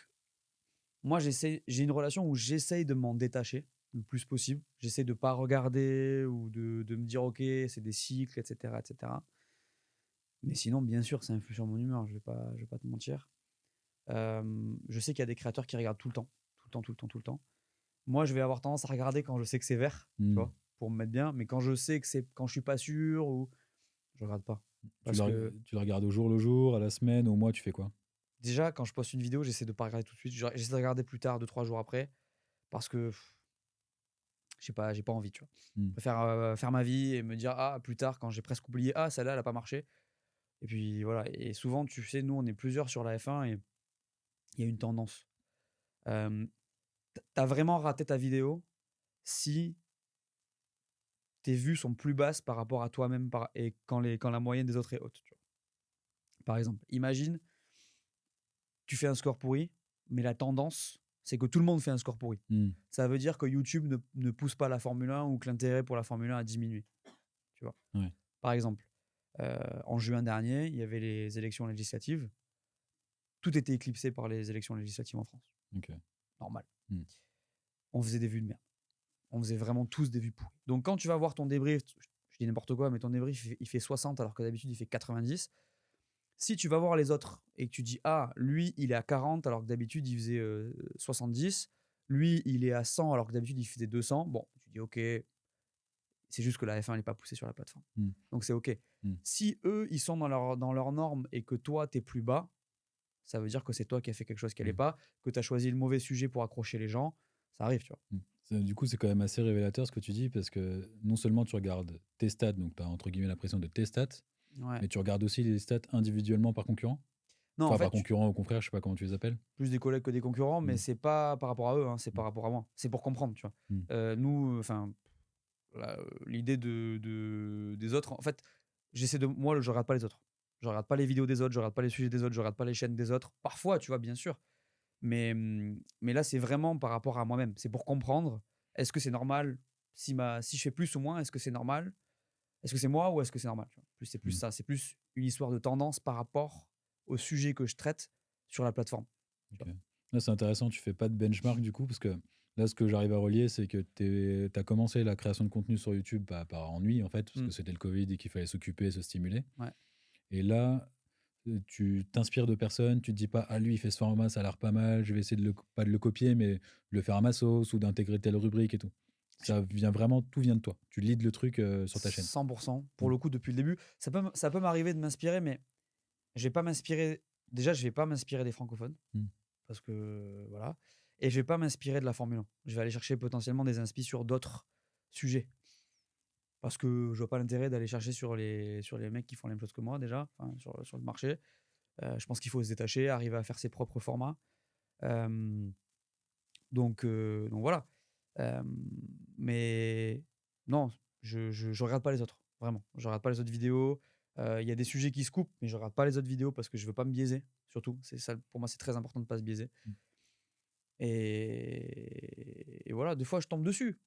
moi, j'ai une relation où j'essaye de m'en détacher le plus possible. J'essaie de ne pas regarder ou de me dire, OK, c'est des cycles, etc., etc. Mais sinon, bien sûr, ça influe sur mon humeur. Je vais pas te mentir. Je sais qu'il y a des créateurs qui regardent tout le temps. Tout le temps. Moi, je vais avoir tendance à regarder quand je sais que c'est vert, tu vois, pour me mettre bien. Mais quand je sais que quand je suis pas sûr, ou je regarde pas. Tu le regardes au jour le jour, à la semaine, au mois, tu fais quoi? Déjà, quand je poste une vidéo, j'essaie de pas regarder tout de suite. J'essaie de regarder plus tard, 2-3 jours après, parce que je sais pas, j'ai pas envie, tu vois. Je préfère faire ma vie et me dire, plus tard, quand j'ai presque oublié, celle-là, elle a pas marché. Et puis voilà. Et souvent, tu sais, nous, on est plusieurs sur la F1 et il y a une tendance. T'as vraiment raté ta vidéo si tes vues sont plus basses par rapport à toi-même et quand la moyenne des autres est haute. Tu vois. Par exemple, imagine, tu fais un score pourri, mais la tendance, c'est que tout le monde fait un score pourri. Ça veut dire que YouTube ne pousse pas la Formule 1 ou que l'intérêt pour la Formule 1 a diminué. Tu vois. Ouais. Par exemple, en juin dernier, il y avait les élections législatives. Tout était éclipsé par les élections législatives en France. Okay. Normal. On faisait des vues de merde. On faisait vraiment tous des vues pourries. Donc quand tu vas voir ton débrief, je dis n'importe quoi, mais ton débrief, il fait 60 alors que d'habitude, il fait 90. Si tu vas voir les autres et que tu dis, lui, il est à 40 alors que d'habitude, il faisait 70. Lui, il est à 100 alors que d'habitude, il faisait 200. Bon, tu dis, OK, c'est juste que la F1 n'est pas poussée sur la plateforme. Donc c'est OK. Si eux, ils sont dans leurs normes et que toi, tu es plus bas, ça veut dire que c'est toi qui as fait quelque chose qui n'allait pas, que tu as choisi le mauvais sujet pour accrocher les gens. Ça arrive, tu vois. Du coup, c'est quand même assez révélateur ce que tu dis, parce que non seulement tu regardes tes stats, donc tu as entre guillemets l'impression de tes stats, mais tu regardes aussi les stats individuellement par concurrent. Non, enfin, par concurrent ou confrère, je sais pas comment tu les appelles. Plus des collègues que des concurrents, mais c'est pas par rapport à eux, c'est par rapport à moi. C'est pour comprendre, tu vois. Nous, enfin, l'idée des autres, en fait, moi, je regarde pas les autres. Je regarde pas les vidéos des autres, je regarde pas les sujets des autres, je regarde pas les chaînes des autres. Parfois, tu vois, bien sûr. Mais là, c'est vraiment par rapport à moi-même. C'est pour comprendre, est-ce que c'est normal si je fais plus ou moins, est-ce que c'est normal? Est-ce que c'est moi ou est-ce que c'est normal, tu vois. C'est plus ça. C'est plus une histoire de tendance par rapport au sujet que je traite sur la plateforme. Okay. Là, c'est intéressant. Tu fais pas de benchmark du coup, parce que là, ce que j'arrive à relier, c'est que tu as commencé la création de contenu sur YouTube par ennui, en fait, parce que c'était le Covid et qu'il fallait s'occuper, se stimuler. Ouais. Et là, tu t'inspires de personnes, tu te dis pas, lui, il fait ce format, ça a l'air pas mal, je vais essayer pas de le copier, mais de le faire à ma sauce ou d'intégrer telle rubrique et tout. Ça vient vraiment, tout vient de toi. Tu leads le truc sur ta chaîne. 100%. Pour le coup, depuis le début, ça peut m'arriver de m'inspirer, mais je vais pas m'inspirer. Déjà, je vais pas m'inspirer des francophones. Parce que voilà. et je vais pas m'inspirer de la Formule 1. Je vais aller chercher potentiellement des inspi sur d'autres sujets. Parce que je vois pas l'intérêt d'aller chercher sur les mecs qui font la même chose que moi déjà, sur le marché. Je pense qu'il faut se détacher, arriver à faire ses propres formats. Donc voilà. Mais non, je regarde pas les autres, vraiment. Je regarde pas les autres vidéos. Il y a des sujets qui se coupent, mais je regarde pas les autres vidéos parce que je veux pas me biaiser, surtout. C'est ça, pour moi, c'est très important de pas se biaiser. Et voilà, des fois, je tombe dessus.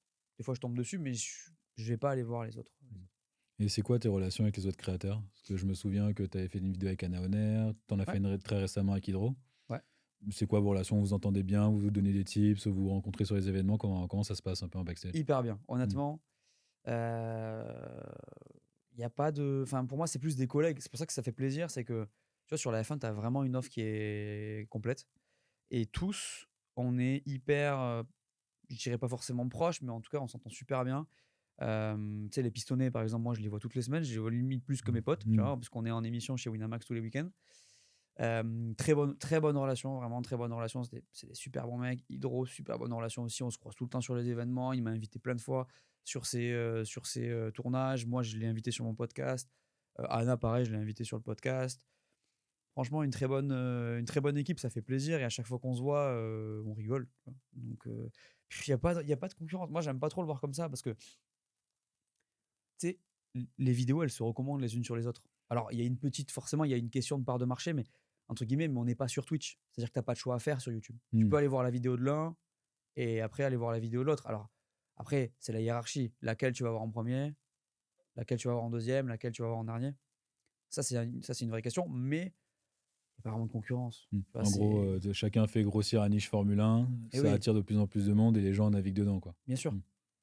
Mais je vais pas aller voir les autres. Et c'est quoi tes relations avec les autres créateurs? Parce que je me souviens que tu avais fait une vidéo avec Anna Honner, tu en as fait une très récemment avec Hydro. Ouais. C'est quoi vos relations? Vous vous entendez bien? Vous vous donnez des tips? Vous vous rencontrez sur les événements? Comment ça se passe un peu en backstage? Hyper bien, honnêtement. Il y a pas de... Enfin, pour moi, c'est plus des collègues. C'est pour ça que ça fait plaisir. C'est que, tu vois, sur la F1, tu as vraiment une offre qui est complète. Et tous, on est hyper... je dirais pas forcément proches, mais en tout cas, on s'entend super bien. Tu sais, les pistonnés, par exemple, moi, je les vois toutes les semaines. Je les vois limite plus que mes potes, tu vois, parce qu'on est en émission chez Winamax tous les week-ends. Très bonne relation, vraiment très bonne relation. C'est des super bons mecs. Hydro, super bonne relation aussi. On se croise tout le temps sur les événements. Il m'a invité plein de fois sur ses tournages. Moi, je l'ai invité sur mon podcast. Anna, pareil, je l'ai invité sur le podcast. Franchement, une très bonne équipe, ça fait plaisir. Et à chaque fois qu'on se voit, on rigole. Donc, il n'y a pas de concurrence. Moi, j'aime pas trop le voir comme ça parce que, tu sais, les vidéos, elles se recommandent les unes sur les autres. Alors, forcément, il y a une question de part de marché, mais entre guillemets, mais on n'est pas sur Twitch. C'est-à-dire que tu n'as pas de choix à faire sur YouTube. Tu peux aller voir la vidéo de l'un et après aller voir la vidéo de l'autre. Alors, après, c'est la hiérarchie. Laquelle tu vas voir en premier, laquelle tu vas voir en deuxième, laquelle tu vas voir en dernier. Ça, c'est une vraie question, mais il n'y a pas vraiment de concurrence. En gros, chacun fait grossir la niche Formule 1, et ça attire de plus en plus de monde et les gens naviguent dedans, quoi. Bien sûr.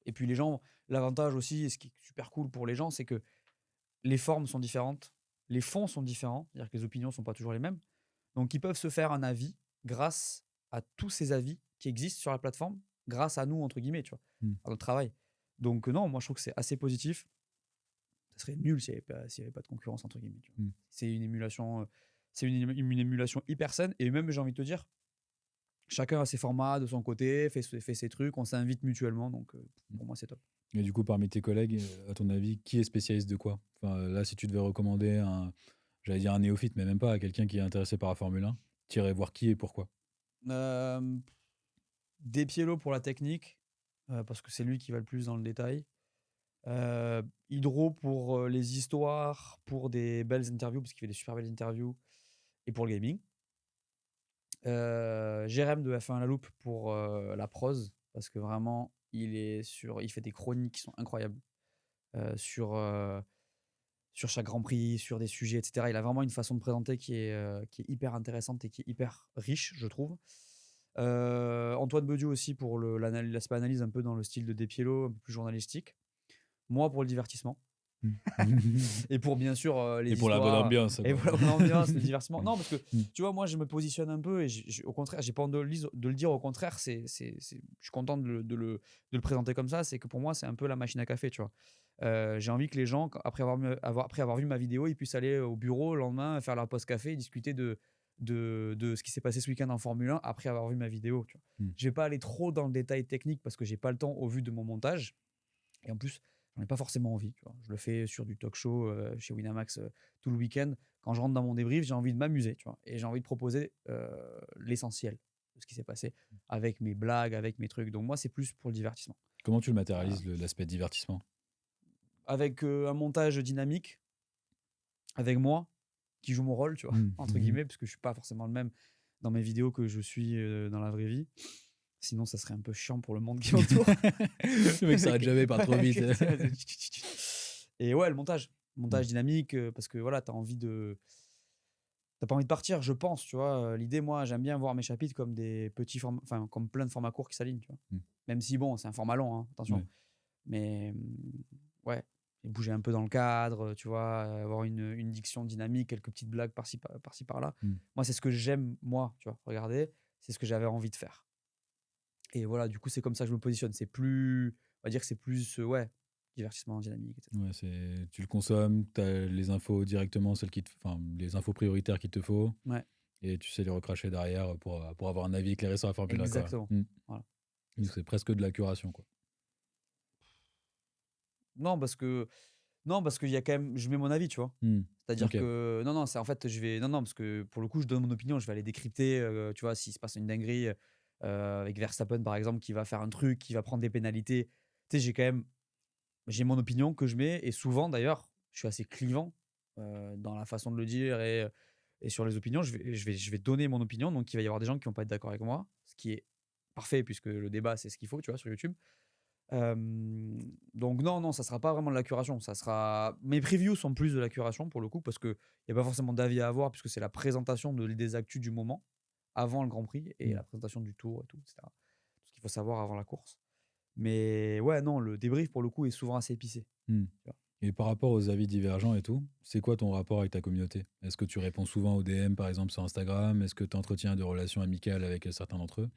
Et puis les gens, l'avantage aussi, et ce qui est super cool pour les gens, c'est que les formes sont différentes, les fonds sont différents, c'est-à-dire que les opinions ne sont pas toujours les mêmes. Donc ils peuvent se faire un avis grâce à tous ces avis qui existent sur la plateforme, grâce à nous, entre guillemets, tu vois, à notre travail. Donc non, moi je trouve que c'est assez positif. Ça serait nul s'il n'y avait pas de concurrence, entre guillemets. Tu vois. C'est une émulation, une émulation hyper saine. Et même, j'ai envie de te dire, chacun a ses formats de son côté, fait ses trucs, on s'invite mutuellement. Donc pour moi, c'est top. Et du coup, parmi tes collègues, à ton avis, qui est spécialiste de quoi? Enfin, là, si tu devais recommander j'allais dire un néophyte, mais même pas, à quelqu'un qui est intéressé par la Formule 1, tu irais voir qui et pourquoi? Despiello pour la technique, parce que c'est lui qui va le plus dans le détail. Hydro pour les histoires, pour des belles interviews, parce qu'il fait des super belles interviews, et pour le gaming. Jérém de F1 à la loupe pour la prose, parce que vraiment, il fait des chroniques qui sont incroyables sur chaque Grand Prix, sur des sujets, etc. Il a vraiment une façon de présenter qui est hyper intéressante et qui est hyper riche, je trouve. Antoine Bediou aussi pour l'aspect analyse un peu dans le style de Despiello, un peu plus journalistique. Moi pour le divertissement. Et pour bien sûr les histoires. Et pour la bonne ambiance. Et pour la bonne ambiance, le divertissement. Non, parce que tu vois, moi je me positionne un peu et au contraire, j'ai pas honte de le dire. Au contraire, je suis content de le présenter comme ça. C'est que pour moi, c'est un peu la machine à café, tu vois. J'ai envie que les gens, après avoir vu ma vidéo, ils puissent aller au bureau le lendemain, faire leur pause café et discuter de ce qui s'est passé ce week-end en Formule 1 après avoir vu ma vidéo. Tu vois. Je vais pas aller trop dans le détail technique parce que j'ai pas le temps au vu de mon montage. Et en plus, j'en ai pas forcément envie. Tu vois. Je le fais sur du talk show chez Winamax tout le week-end. Quand je rentre dans mon débrief, j'ai envie de m'amuser. Tu vois. Et j'ai envie de proposer l'essentiel de ce qui s'est passé avec mes blagues, avec mes trucs. Donc moi, c'est plus pour le divertissement. Comment tu le matérialises, l'aspect divertissement? Avec un montage dynamique, avec moi, qui joue mon rôle, tu vois, entre guillemets, parce que je suis pas forcément le même dans mes vidéos que je suis dans la vraie vie. Sinon, ça serait un peu chiant pour le monde qui m'entoure. Le mec s'arrête jamais, pas trop vite. Et ouais, le montage dynamique, parce que voilà, t'as pas envie de partir, je pense, tu vois. L'idée, moi, j'aime bien voir mes chapitres comme des petits formats, enfin, comme plein de formats courts qui s'alignent, tu vois. Même si, bon, c'est un format long, hein, attention. Ouais. Mais ouais, bouger un peu dans le cadre, tu vois, avoir une diction dynamique, quelques petites blagues par-ci par-là. Moi, c'est ce que j'aime, moi, tu vois, regardez, c'est ce que j'avais envie de faire. Et voilà, du coup, c'est comme ça que je me positionne. C'est plus, on va dire que c'est plus, divertissement dynamique, etc. Ouais, tu le consommes, tu as les infos directement, les infos prioritaires qu'il te faut. Ouais. et tu sais les recracher derrière pour avoir un avis éclairé sur la Formule 1, quoi. Exactement. Voilà. Donc c'est presque de la curation, quoi. Non, parce que il y a quand même je mets mon avis, tu vois? C'est-à-dire Ok. que non, c'est en fait, parce que pour le coup, je donne mon opinion, je vais aller décrypter, tu vois? S'il se passe une dinguerie, avec Verstappen, par exemple, qui va faire un truc, qui va prendre des pénalités. Tu sais, j'ai mon opinion que je mets et souvent d'ailleurs, je suis assez clivant, dans la façon de le dire et sur les opinions. Je vais donner mon opinion, donc il va y avoir des gens qui vont pas être d'accord avec moi, ce qui est parfait puisque le débat, c'est ce qu'il faut, tu vois, sur YouTube. Donc non, ça sera pas vraiment de la curation. Ça sera mes previews sont plus de la curation pour le coup parce qu'il y a pas forcément d'avis à avoir puisque c'est la présentation des actus du moment avant le Grand Prix et la présentation du tour et tout, etc. Tout ce qu'il faut savoir avant la course. Mais ouais, non, le débrief pour le coup est souvent assez épicé. Tu vois? Et par rapport aux avis divergents et tout, c'est quoi ton rapport avec ta communauté? Est-ce que tu réponds souvent aux DM, par exemple, sur Instagram? Est-ce que tu entretiens des relations amicales avec certains d'entre eux?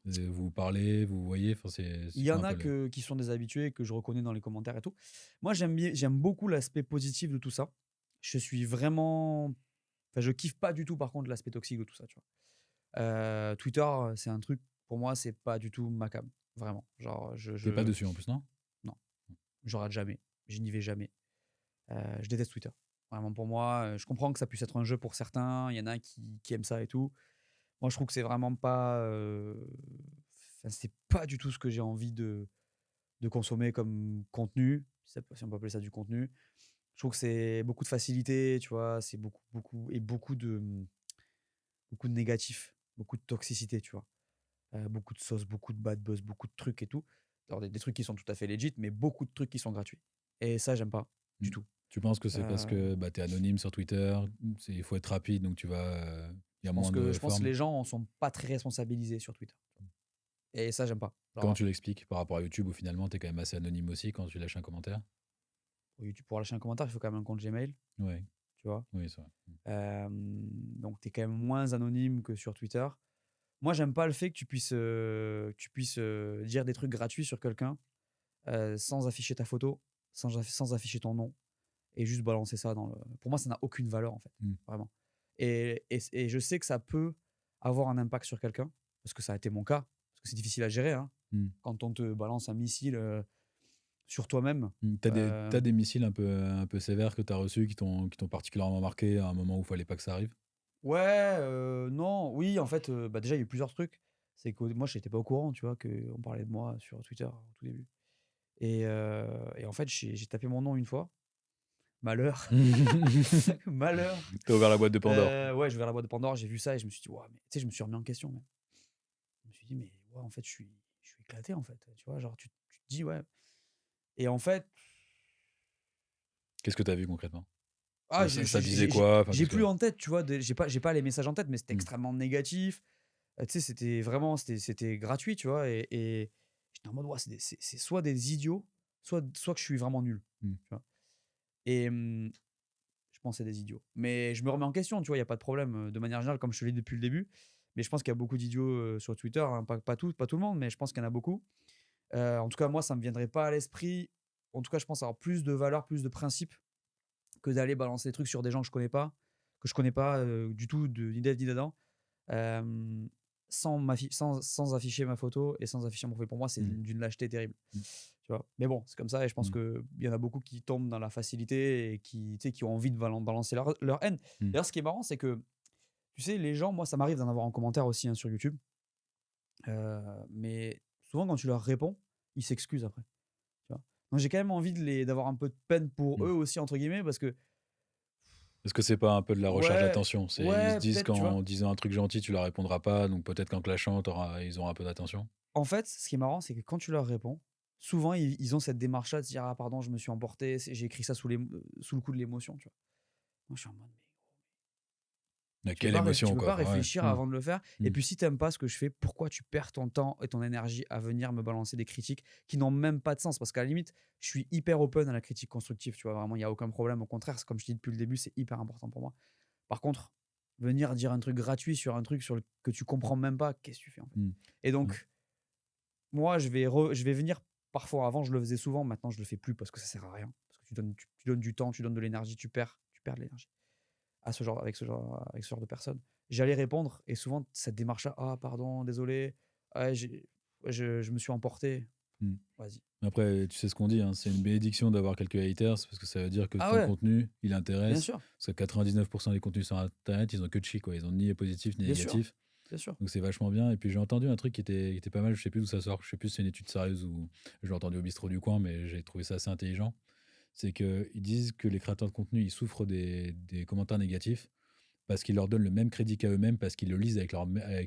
Vous parlez, vous voyez? Enfin, Il c'est y quoi en un a peu le... qui sont des habitués, que je reconnais dans les commentaires et tout. Moi, j'aime beaucoup l'aspect positif de tout ça. Je suis vraiment enfin, je kiffe pas du tout par contre l'aspect toxique de tout ça, tu vois? Twitter, c'est un truc pour moi, c'est pas du tout ma came, vraiment. Genre T'es pas dessus en plus, non? non, je rate jamais, je n'y vais jamais. Je déteste Twitter. Vraiment pour moi, je comprends que ça puisse être un jeu pour certains, il y en a qui aiment ça et tout. Moi, je trouve que c'est vraiment pas, enfin, c'est pas du tout ce que j'ai envie de consommer comme contenu, si on peut appeler ça du contenu. Je trouve que c'est beaucoup de facilité, tu vois? C'est beaucoup de négatif, beaucoup de toxicité, tu vois? Beaucoup de sauce, beaucoup de bad buzz, beaucoup de trucs et tout. Alors des trucs qui sont tout à fait legit, mais beaucoup de trucs qui sont gratuits et ça, j'aime pas du Mm. tout. Tu penses que c'est parce Heu, que bah, tu es anonyme sur Twitter, il faut être rapide, donc il y a moins de je pense que formes? les gens en sont pas très responsabilisés sur Twitter et ça, j'aime pas. Comment Genre, tu l'expliques par rapport à YouTube où finalement tu es quand même assez anonyme aussi quand tu lâches un commentaire? pour YouTube, pour lâcher un commentaire, il faut quand même un compte Gmail, Ouais, tu vois? oui, c'est vrai. Donc tu es quand même moins anonyme que sur Twitter. Moi, j'aime pas le fait que tu puisses, dire des trucs gratuits sur quelqu'un, sans afficher ta photo, sans afficher ton nom et juste balancer ça dans le pour moi, ça n'a aucune valeur, en fait, Mm. vraiment et je sais que ça peut avoir un impact sur quelqu'un, parce que ça a été mon cas, parce que c'est difficile à gérer, hein, Mm. quand on te balance un missile, sur toi-même. T'as des missiles un peu sévères que tu as reçus qui t'ont particulièrement marqué à un moment où il fallait pas que ça arrive? Ouais, non, oui, en fait, bah, déjà, il y a eu plusieurs trucs. C'est que moi, j'étais pas au courant, tu vois, qu'on parlait de moi sur Twitter au tout début et en fait, j'ai tapé mon nom une fois. Malheur, malheur. T'as ouvert la boîte de Pandore. Ouais, j'ai ouvert la boîte de Pandore, j'ai vu ça et je me suis dit: «Waouh», mais tu sais, je me suis remis en question même. Je me suis dit: «Mais ouais, en fait, je suis éclaté, en fait», tu vois? Genre, tu te dis: «Ouais» et en fait, Qu'est-ce que tu as vu concrètement? ah, Ça disait quoi? Enfin, j'ai parce que... plus en tête, tu vois? J'ai pas les messages en tête, mais c'était Mm. extrêmement négatif. Tu sais, c'était vraiment c'était gratuit, tu vois? Et j'étais en mode: «Ouais, c'est soit des idiots, soit que je suis vraiment nul», Mm. tu vois? Et je pense que c'est des idiots. Mais je me remets en question, tu vois? Il y a pas de problème, de manière générale, comme je te l'ai dit depuis le début. Mais je pense qu'il y a beaucoup d'idiots, sur Twitter, hein, pas tout le monde, mais je pense qu'il y en a beaucoup. En tout cas, moi, ça me viendrait pas à l'esprit. En tout cas, je pense avoir plus de valeurs, plus de principes que d'aller balancer des trucs sur des gens que je connais pas, du tout, ni d'Ève ni d'Adam. Sans afficher ma photo et sans afficher mon profil. Pour moi, c'est Mm. d'une lâcheté terrible. Mm. Tu vois? Mais bon, c'est comme ça et je pense Mm. qu'il y en a beaucoup qui tombent dans la facilité et qui, tu sais, qui ont envie de balancer leur haine. Mm. D'ailleurs, ce qui est marrant, c'est que, tu sais, les gens, moi, ça m'arrive d'en avoir en commentaire aussi, hein, sur YouTube. Mais souvent, quand tu leur réponds, ils s'excusent après. Tu vois? Donc j'ai quand même envie d'avoir un peu de peine pour Mm. eux aussi, entre guillemets, parce que Est-ce que c'est pas un peu de la recherche ouais, d'attention? Ils se ouais, disent peut-être, tu vois? qu'en disant un truc gentil, tu leur répondras pas, donc peut-être qu'en clashant, ils auront un peu d'attention? En fait, ce qui est marrant, c'est que quand tu leur réponds, souvent ils ont cette démarche-là de se dire: «Ah pardon, je me suis emporté, j'ai écrit ça sous le coup de l'émotion», tu vois? Moi, je suis en mode: «Mais Mais tu peux quelle pas émotion, tu peux quoi. pas Enfin, ouais. réfléchir Mm. avant de le faire et Mm. puis si t'aimes pas ce que je fais, pourquoi tu perds ton temps et ton énergie à venir me balancer des critiques qui n'ont même pas de sens?» Parce qu'à la limite, je suis hyper open à la critique constructive, tu vois? Vraiment, il y a aucun problème. Au contraire, c'est comme je t'ai dit depuis le début, c'est hyper important pour moi. Par contre, venir dire un truc gratuit sur un truc que tu comprends même pas, qu'est-ce que tu fais, en fait? Mm. Et Mm. donc moi, je vais venir parfois. Avant, je le faisais souvent. Maintenant, je le fais plus parce que ça sert à rien. Parce que tu donnes du temps, tu donnes de l'énergie, tu perds de l'énergie. avec ce genre de personnes. J'allais répondre et souvent, cette démarche-là, ah, pardon, désolé, ouais, je me suis emporté. Hmm. Vas-y. Après, tu sais ce qu'on dit, hein, c'est une bénédiction d'avoir quelques haters parce que ça veut dire que Ah ton ouais, contenu, il bien intéresse. sûr, Parce que 99% des contenus sur Internet, ils ont que de chi, quoi. Ils ont ni positif ni bien sûr, négatif. bien sûr. Donc c'est vachement bien. Et puis j'ai entendu un truc qui était pas mal, je sais plus d'où ça sort, je sais plus si c'est une étude sérieuse ou je l'ai entendu au bistrot du coin, mais j'ai trouvé ça assez intelligent. C'est qu'ils disent que les créateurs de contenu, ils souffrent des commentaires négatifs parce qu'ils leur donnent le même crédit qu'à eux-mêmes, parce qu'ils le lisent avec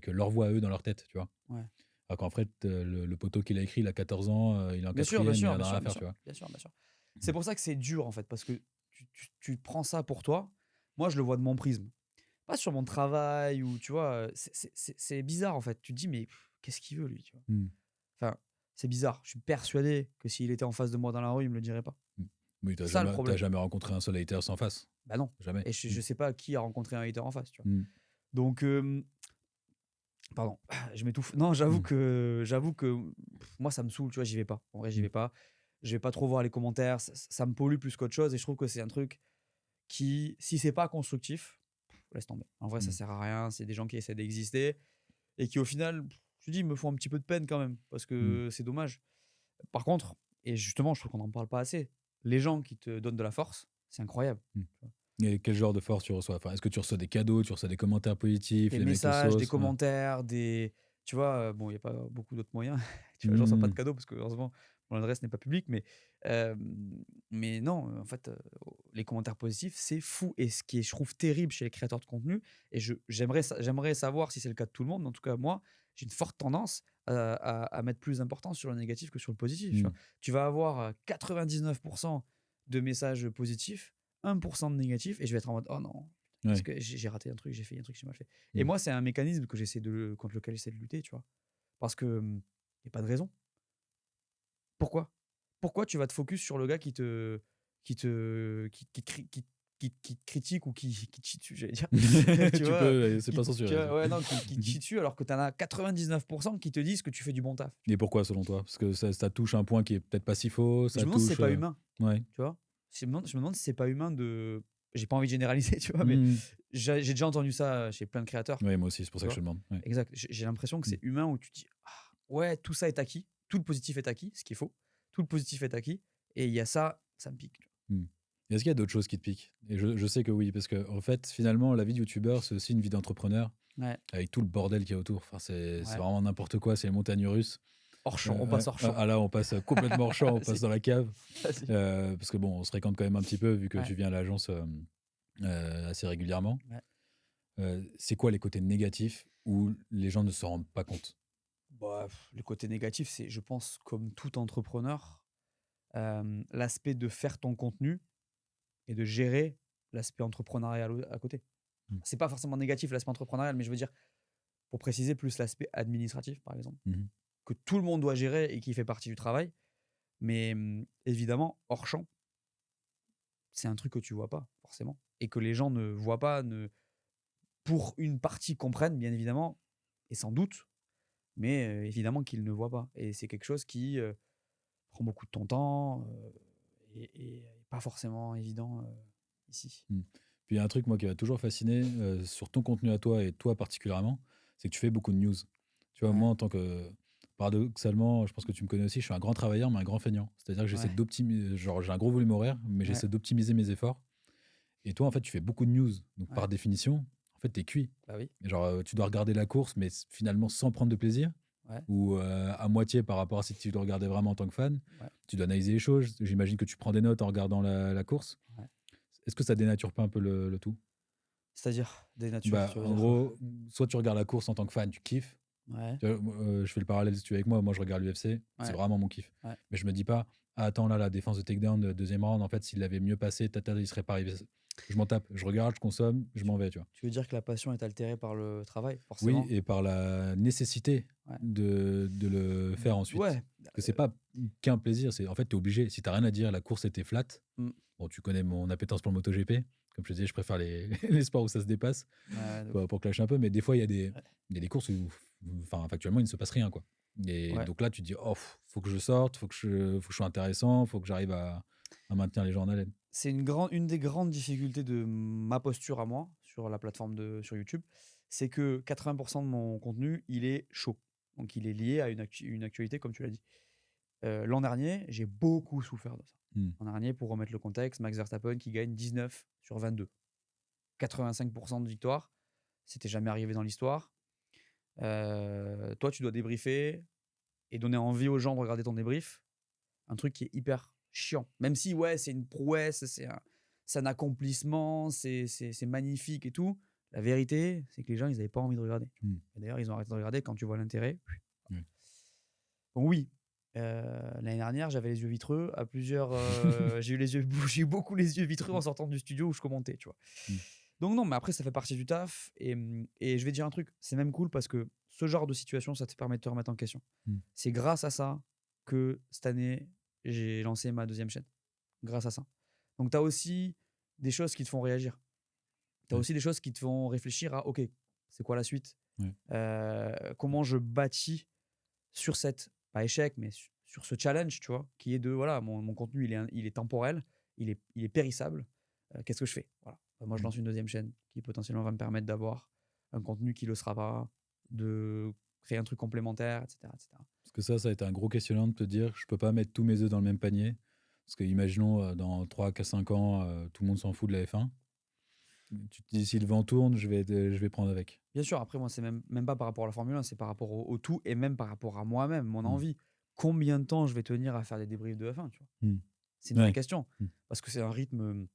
leur voix à eux dans leur tête, tu vois. Ouais. Alors qu'en fait, le poteau qu'il a écrit, il a 14 ans, il est en Bien sûr, quatrième, bien il sûr, en bien a rien sûr, à bien faire, sûr, tu vois. bien sûr, bien sûr. C'est pour ça que c'est dur en fait, parce que tu prends ça pour toi. Moi, je le vois de mon prisme. Pas sur mon travail ou tu vois, c'est bizarre en fait. Tu te dis, mais qu'est-ce qu'il veut lui, tu vois. Hmm. Enfin, c'est bizarre. Je suis persuadé que s'il était en face de moi dans la rue, il me le dirait pas. Oui, C'est ça le t'as problème. jamais rencontré un seul hater sans face. Bah non. Jamais. Et je sais pas qui a rencontré un hater en face, tu vois. Hmm. Donc, pardon, je m'étouffe. Non, j'avoue que moi, ça me saoule, tu vois, j'y vais pas. En vrai, j'y vais pas. Je vais pas trop voir les commentaires. Ça me pollue plus qu'autre chose. Et je trouve que c'est un truc qui, si c'est pas constructif, laisse tomber. En vrai, ça sert à rien. C'est des gens qui essaient d'exister et qui, au final, je te dis, me font un petit peu de peine quand même parce que c'est dommage. Par contre, et justement, je trouve qu'on n'en parle pas assez, les gens qui te donnent de la force, c'est incroyable. Et quel genre de force tu reçois? Enfin, est-ce que tu reçois des cadeaux, tu reçois des commentaires positifs, Des les mecs te messages, des saucent? Ouais. commentaires, tu vois, bon, il n'y a pas beaucoup d'autres moyens. Tu vois, je reçois pas de Hmm. cadeaux parce que, heureusement, mon adresse n'est pas publique. Euh, mais non, en fait, les commentaires positifs, c'est fou. Et ce qui est, je trouve, terrible chez les créateurs de contenu, et j'aimerais savoir si c'est le cas de tout le monde, mais en tout cas, moi, j'ai une forte tendance à mettre plus d'importance sur le négatif que sur le positif. Tu vois. Tu vas avoir 99% de messages positifs, 1% de négatifs, et je vais être en mode, oh non. Parce Ouais. que j'ai raté un truc, j'ai fait un truc, j'ai mal fait. Et moi, c'est un mécanisme que contre lequel j'essaie de lutter, tu vois. Parce que n'y a pas de raison. Pourquoi tu vas te focus sur le gars qui te critique ou qui te chie dessus, j'allais dire. Tu Tu vois, peux, c'est pas censuré. ouais, non, qui te chie dessus alors que tu en as 99% qui te disent que tu fais du bon taf. Et pourquoi, selon toi? Parce que ça touche un point qui est peut-être pas si faux, Je ça me demande si c'est touche. pas humain, Ouais. tu vois. Je me demande si c'est pas humain de. J'ai pas envie de généraliser, tu vois, mais j'ai déjà entendu ça chez plein de créateurs. Oui, moi aussi, c'est pour ça Tu que je te demande. Ouais. Exact. J'ai l'impression que c'est humain où tu te dis, ah, ouais, tout ça est acquis, tout le positif est acquis, ce qui est faux, tout le positif est acquis, et il y a ça me pique. Est-ce qu'il y a d'autres choses qui te piquent? Et je sais que oui, parce que en fait, finalement, la vie de youtubeur, c'est aussi une vie d'entrepreneur, Ouais. avec tout le bordel qu'il y a autour. Enfin, c'est Ouais. vraiment n'importe quoi, c'est les montagnes russes. Hors champ, on passe hors champ. Ah là, on passe complètement hors champ, on passe dans la cave. Vas-y. Parce que bon, on se fréquente quand même un petit peu, vu que Ouais. tu viens à l'agence assez régulièrement. Ouais. C'est quoi les côtés négatifs où les gens ne se rendent pas compte? Bah, le côté négatif, c'est, je pense, comme tout entrepreneur, l'aspect de faire ton contenu et de gérer l'aspect entrepreneurial à côté. C'est pas forcément négatif l'aspect entrepreneurial, mais je veux dire, pour préciser, plus l'aspect administratif, par exemple, que tout le monde doit gérer et qui fait partie du travail. Mais évidemment, hors champ, c'est un truc que tu vois pas, forcément. Et que les gens ne voient pas, pour une partie comprennent, bien évidemment, et sans doute, mais évidemment qu'ils ne voient pas. Et c'est quelque chose qui prend beaucoup de ton temps et pas forcément évident ici. Puis il y a un truc, moi, qui m'a toujours fasciné sur ton contenu à toi et toi particulièrement, c'est que tu fais beaucoup de news. Tu vois, moi, en tant que. Paradoxalement, je pense que tu me connais aussi, je suis un grand travailleur, mais un grand feignant. C'est-à-dire que j'essaie d'optimiser. Genre, j'ai un gros volume horaire, mais j'essaie d'optimiser mes efforts. Et toi, en fait, tu fais beaucoup de news. Donc, par définition, en fait, t'es cuit. Bah oui. Et genre, tu dois regarder la course, mais finalement sans prendre de plaisir. Ou à moitié par rapport à si tu le regardais vraiment en tant que fan. Tu dois analyser les choses. J'imagine que tu prends des notes en regardant la course. Est-ce que ça dénature pas un peu le tout? C'est-à-dire dénature. En gros, soit tu regardes la course en tant que fan, tu kiffes. Tu vois, je fais le parallèle si tu es avec moi. Moi, je regarde l'UFC. C'est vraiment mon kiff. Mais je me dis pas, ah, attends, là, la défense de takedown, deuxième round, en fait, s'il l'avait mieux passé, il serait pas arrivé. Je m'en tape. Je regarde, je consomme, je m'en vais. Tu vois. Tu veux dire que la passion est altérée par le travail, forcément? Oui, et par la nécessité de le faire ensuite. Parce que c'est pas qu'un plaisir. En fait, tu es obligé. Si tu n'as rien à dire, la course était flat. Bon, tu connais mon appétence pour le MotoGP. Comme je te disais, je préfère les sports où ça se dépasse pour clasher un peu. Mais des fois, il y a des courses où, factuellement, il ne se passe rien. Quoi. Et donc là, tu te dis, oh, faut que je sorte, faut que je sois intéressant, faut que j'arrive à maintenir les gens en haleine. c'est une des grandes difficultés de ma posture à moi sur la plateforme sur YouTube, c'est que 80% de mon contenu, il est chaud. Donc il est lié à une actualité, comme tu l'as dit. L'an dernier, j'ai beaucoup souffert de ça. L'an dernier, pour remettre le contexte, Max Verstappen qui gagne 19 sur 22. 85% de victoire. C'était jamais arrivé dans l'histoire. Toi, tu dois débriefer et donner envie aux gens de regarder ton débrief. Un truc qui est hyper chiant. Même si, ouais, c'est une prouesse, c'est un accomplissement, c'est magnifique et tout. La vérité, c'est que les gens, ils n'avaient pas envie de regarder. Et d'ailleurs, ils ont arrêté de regarder quand tu vois l'intérêt. Donc oui, l'année dernière, j'avais les yeux vitreux à plusieurs. J'ai eu beaucoup les yeux vitreux en sortant du studio où je commentais, tu vois. Donc non, mais après, ça fait partie du taf. Et je vais dire un truc, c'est même cool parce que ce genre de situation, ça te permet de te remettre en question. C'est grâce à ça que cette année, j'ai lancé ma 2e chaîne. Grâce à ça. Donc tu as aussi des choses qui te font réagir. Tu as aussi des choses qui te font réfléchir à, OK, c'est quoi la suite? Comment je bâtis sur pas échec, mais sur ce challenge, tu vois, qui est de, voilà, mon contenu, il est temporel, il est périssable. Qu'est-ce que je fais? Voilà. Moi, je lance une 2e chaîne qui potentiellement va me permettre d'avoir un contenu qui ne le sera pas, de créer un truc complémentaire, etc., etc. Parce que ça a été un gros questionnement de te dire, je ne peux pas mettre tous mes œufs dans le même panier. Parce que imaginons, dans 3 à 5 ans, tout le monde s'en fout de la F1. Tu te dis, si le vent tourne, je vais prendre avec. Bien sûr, après, moi, c'est même pas par rapport à la Formule 1, c'est par rapport au tout et même par rapport à moi-même, mon envie. Combien de temps je vais tenir à faire des débriefs de F1, tu vois? C'est une vraie question. Parce que c'est un rythme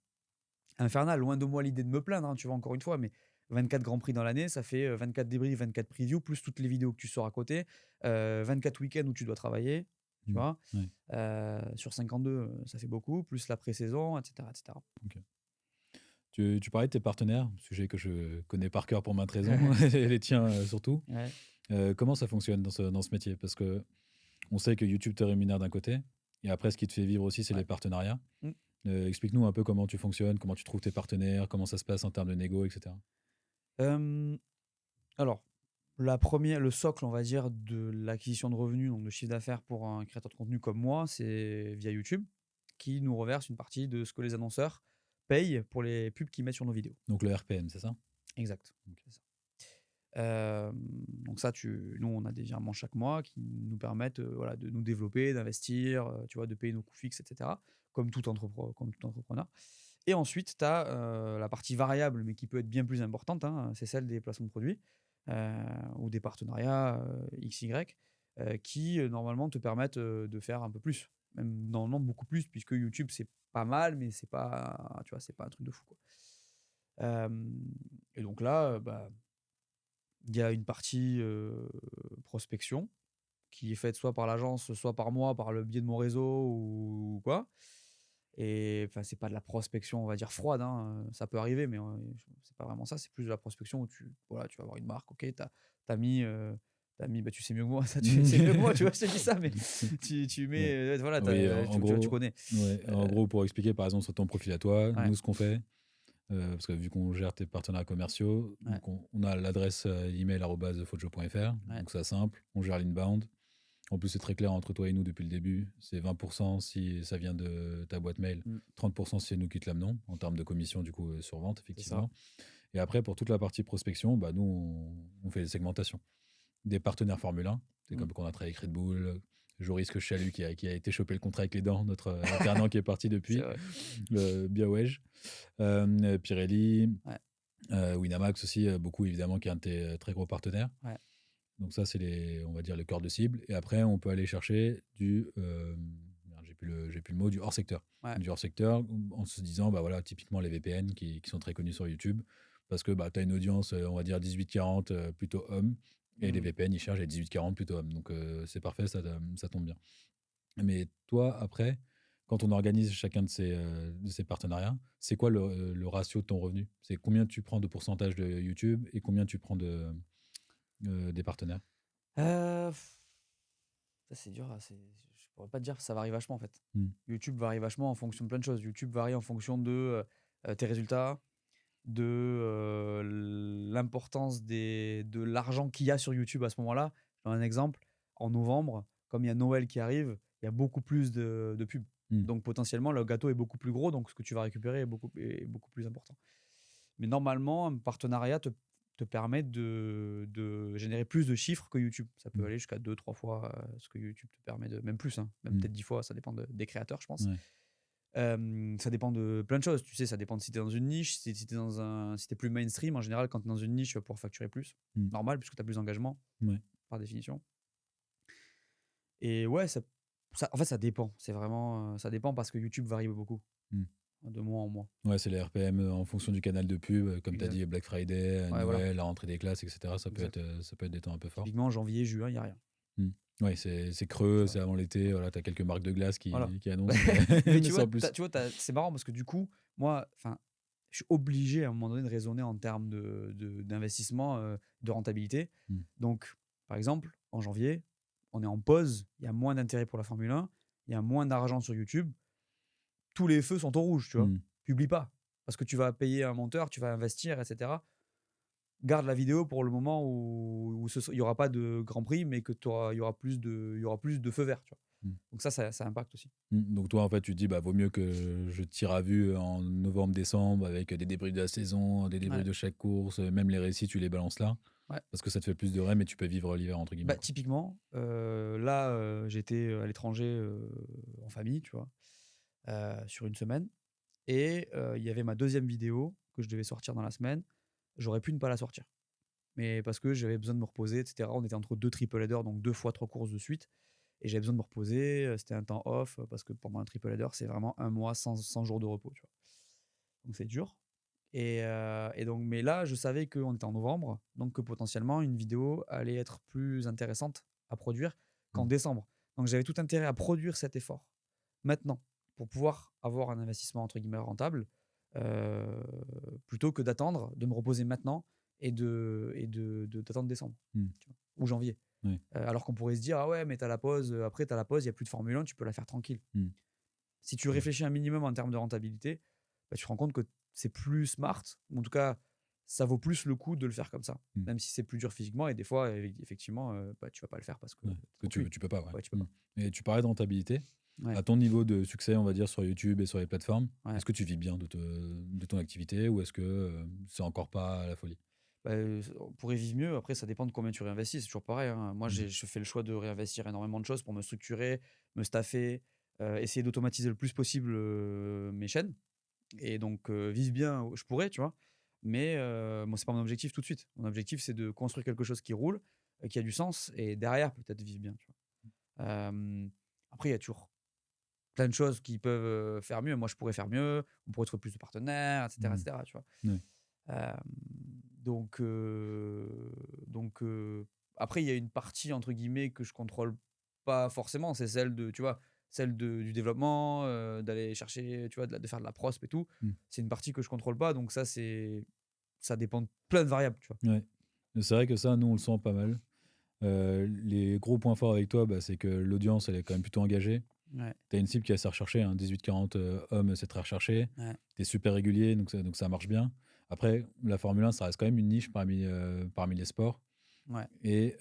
infernal. Loin de moi l'idée de me plaindre, hein, tu vois, encore une fois, mais 24 Grands Prix dans l'année, ça fait 24 débriefs, 24 previews, plus toutes les vidéos que tu sors à côté, 24 week-ends où tu dois travailler, tu vois. Sur 52, ça fait beaucoup, plus la pré-saison, etc., etc. Okay. Tu parlais de tes partenaires, sujet que je connais par cœur pour maintes raisons, et les tiens surtout. Comment ça fonctionne dans ce métier? Parce qu'on sait que YouTube te rémunère d'un côté, et après, ce qui te fait vivre aussi, c'est les partenariats. Explique-nous un peu comment tu fonctionnes, comment tu trouves tes partenaires, comment ça se passe en termes de négo, etc. Alors, le socle, on va dire, de l'acquisition de revenus, donc de chiffre d'affaires pour un créateur de contenu comme moi, c'est via YouTube, qui nous reverse une partie de ce que les annonceurs payent pour les pubs qu'ils mettent sur nos vidéos. Donc le RPM, c'est ça? Exact. C'est ça. Donc ça, nous, on a des virements chaque mois qui nous permettent de nous développer, d'investir, tu vois, de payer nos coûts fixes, etc., comme tout entrepreneur. Et ensuite, tu as la partie variable, mais qui peut être bien plus importante, hein, c'est celle des placements de produits ou des partenariats XY qui, normalement, te permettent de faire un peu plus. Même normalement beaucoup plus, puisque YouTube, c'est pas mal, mais c'est pas, tu vois, c'est pas un truc de fou, quoi. Et donc là, il y a une partie prospection qui est faite soit par l'agence, soit par moi, par le biais de mon réseau ou quoi. Et enfin, c'est pas de la prospection, on va dire froide, hein, ça peut arriver, mais c'est pas vraiment ça. C'est plus de la prospection où tu vas avoir une marque, ok, t'as mis, tu sais mieux que moi, ça, tu sais mieux que moi, tu vois, je te dis ça, mais tu mets, voilà, tu connais. En gros, pour expliquer, par exemple, sur ton profil à toi, nous, ce qu'on fait, parce que vu qu'on gère tes partenaires commerciaux, donc on a l'adresse email @fojo.fr, donc c'est simple, on gère l'inbound. En plus, c'est très clair entre toi et nous depuis le début. C'est 20% si ça vient de ta boîte mail, 30% si c'est nous qui te l'amenons, en termes de commission, du coup, sur vente, effectivement. Et après, pour toute la partie prospection, nous, on fait des segmentations. Des partenaires Formule 1, c'est comme qu'on a travaillé avec Red Bull, Joris Chalut qui a été chopé le contrat avec les dents, notre alternant qui est parti depuis, le Biawage, Pirelli, Winamax aussi, beaucoup évidemment, qui est un de tes très gros partenaires. Donc ça, c'est on va dire le cœur de cible. Et après, on peut aller chercher j'ai plus le mot, du hors-secteur. Du hors-secteur, en se disant, voilà, typiquement les VPN qui sont très connus sur YouTube, parce que tu as une audience, on va dire 18-40, plutôt hommes, et les VPN, ils cherchent les 18-40 plutôt hommes. Donc c'est parfait, ça tombe bien. Mais toi, après, quand on organise chacun de ces partenariats, c'est quoi le ratio de ton revenu? C'est combien tu prends de pourcentage de YouTube et combien tu prends des partenaires? Ça, c'est dur. Je pourrais pas te dire, ça varie vachement en fait. YouTube varie vachement en fonction de plein de choses. YouTube varie en fonction de tes résultats, de l'importance de l'argent qu'il y a sur YouTube à ce moment-là. Je donne un exemple. En novembre, comme il y a Noël qui arrive, il y a beaucoup plus de pubs. Donc potentiellement, le gâteau est beaucoup plus gros, donc ce que tu vas récupérer est beaucoup plus important. Mais normalement, un partenariat te permet de générer plus de chiffres que YouTube. Ça peut aller jusqu'à 2-3 fois ce que YouTube te permet de. Même plus, hein, même peut-être 10 fois, ça dépend des créateurs, je pense. Ça dépend de plein de choses. Tu sais, ça dépend de si tu es dans une niche, si tu es plus mainstream. En général, quand tu es dans une niche, tu vas pouvoir facturer plus. Normal, puisque tu as plus d'engagement, par définition. Et ouais, en fait, ça dépend. C'est vraiment. Ça dépend parce que YouTube varie beaucoup. De mois en mois. Ouais, c'est les RPM en fonction du canal de pub, comme tu as dit, Black Friday, Noël, la rentrée des classes, etc. Ça peut être des temps un peu forts. Typiquement, janvier, juin, il n'y a rien. Ouais, c'est creux, c'est avant l'été. Voilà, tu as quelques marques de glace qui annoncent. Mais tu vois, c'est marrant parce que du coup, moi, je suis obligé à un moment donné de raisonner en termes d'investissement, de rentabilité. Donc, par exemple, en janvier, on est en pause, il y a moins d'intérêt pour la Formule 1, il y a moins d'argent sur YouTube. Tous les feux sont au rouge, tu vois. Publie pas. Parce que tu vas payer un monteur, tu vas investir, etc. Garde la vidéo pour le moment où il n'y aura pas de Grand Prix, mais qu'il y aura plus de feux verts, tu vois. Donc ça impacte aussi. Donc toi, en fait, tu te dis, vaut mieux que je tire à vue en novembre-décembre avec des débriefs de la saison, des débriefs de chaque course, même les récits, tu les balances là. Parce que ça te fait plus de REM et tu peux vivre l'hiver, entre guillemets. Typiquement, là, j'étais à l'étranger en famille, tu vois. Sur une semaine et il y avait ma deuxième vidéo que je devais sortir dans la semaine. J'aurais pu ne pas la sortir, mais parce que j'avais besoin de me reposer, etc. On était entre 2 triple headers, donc 2 fois 3 courses de suite, et j'avais besoin de me reposer. C'était un temps off parce que pendant un triple header, c'est vraiment un mois sans jours de repos, tu vois. Donc c'est dur. Et donc, mais là, je savais qu'on était en novembre, donc que potentiellement une vidéo allait être plus intéressante à produire qu'en décembre. Donc j'avais tout intérêt à produire cet effort maintenant, pour pouvoir avoir un investissement entre guillemets rentable, plutôt que d'attendre, de me reposer maintenant et d'attendre décembre tu vois, ou janvier. Alors qu'on pourrait se dire, ah ouais, mais t'as la pause, après t'as la pause, il n'y a plus de Formule 1, tu peux la faire tranquille. Si tu réfléchis un minimum en termes de rentabilité, tu te rends compte que c'est plus smart, ou en tout cas, ça vaut plus le coup de le faire comme ça, même si c'est plus dur physiquement, et des fois, effectivement, tu vas pas le faire parce que tu peux pas. tu peux pas. Et tu parlais de rentabilité. À ton niveau de succès, on va dire, sur YouTube et sur les plateformes, est-ce que tu vis bien de ton activité ou est-ce que c'est encore pas la folie? On pourrait vivre mieux. Après, ça dépend de combien tu réinvestis. C'est toujours pareil, hein. Moi, je fais le choix de réinvestir énormément de choses pour me structurer, me staffer, essayer d'automatiser le plus possible mes chaînes. Et donc, vivre bien, je pourrais, tu vois. Mais moi, c'est pas mon objectif tout de suite. Mon objectif, c'est de construire quelque chose qui roule, qui a du sens, et derrière, peut-être vivre bien, tu vois. Après, il y a toujours plein de choses qui peuvent faire mieux. Moi, je pourrais faire mieux. On pourrait trouver plus de partenaires, etc. Tu vois. Donc, après, il y a une partie, entre guillemets, que je contrôle pas forcément. C'est celle du développement, d'aller chercher, tu vois, de faire de la prospe et tout. C'est une partie que je contrôle pas. Donc ça dépend de plein de variables, tu vois. Ouais. C'est vrai que ça, nous, on le sent pas mal. Les gros points forts avec toi, c'est que l'audience, elle est quand même plutôt engagée. Tu as une cible qui est assez recherchée, 18-40 hommes, c'est très recherché. Tu es super régulier, donc ça marche bien. Après, la Formule 1, ça reste quand même une niche parmi les sports. Mais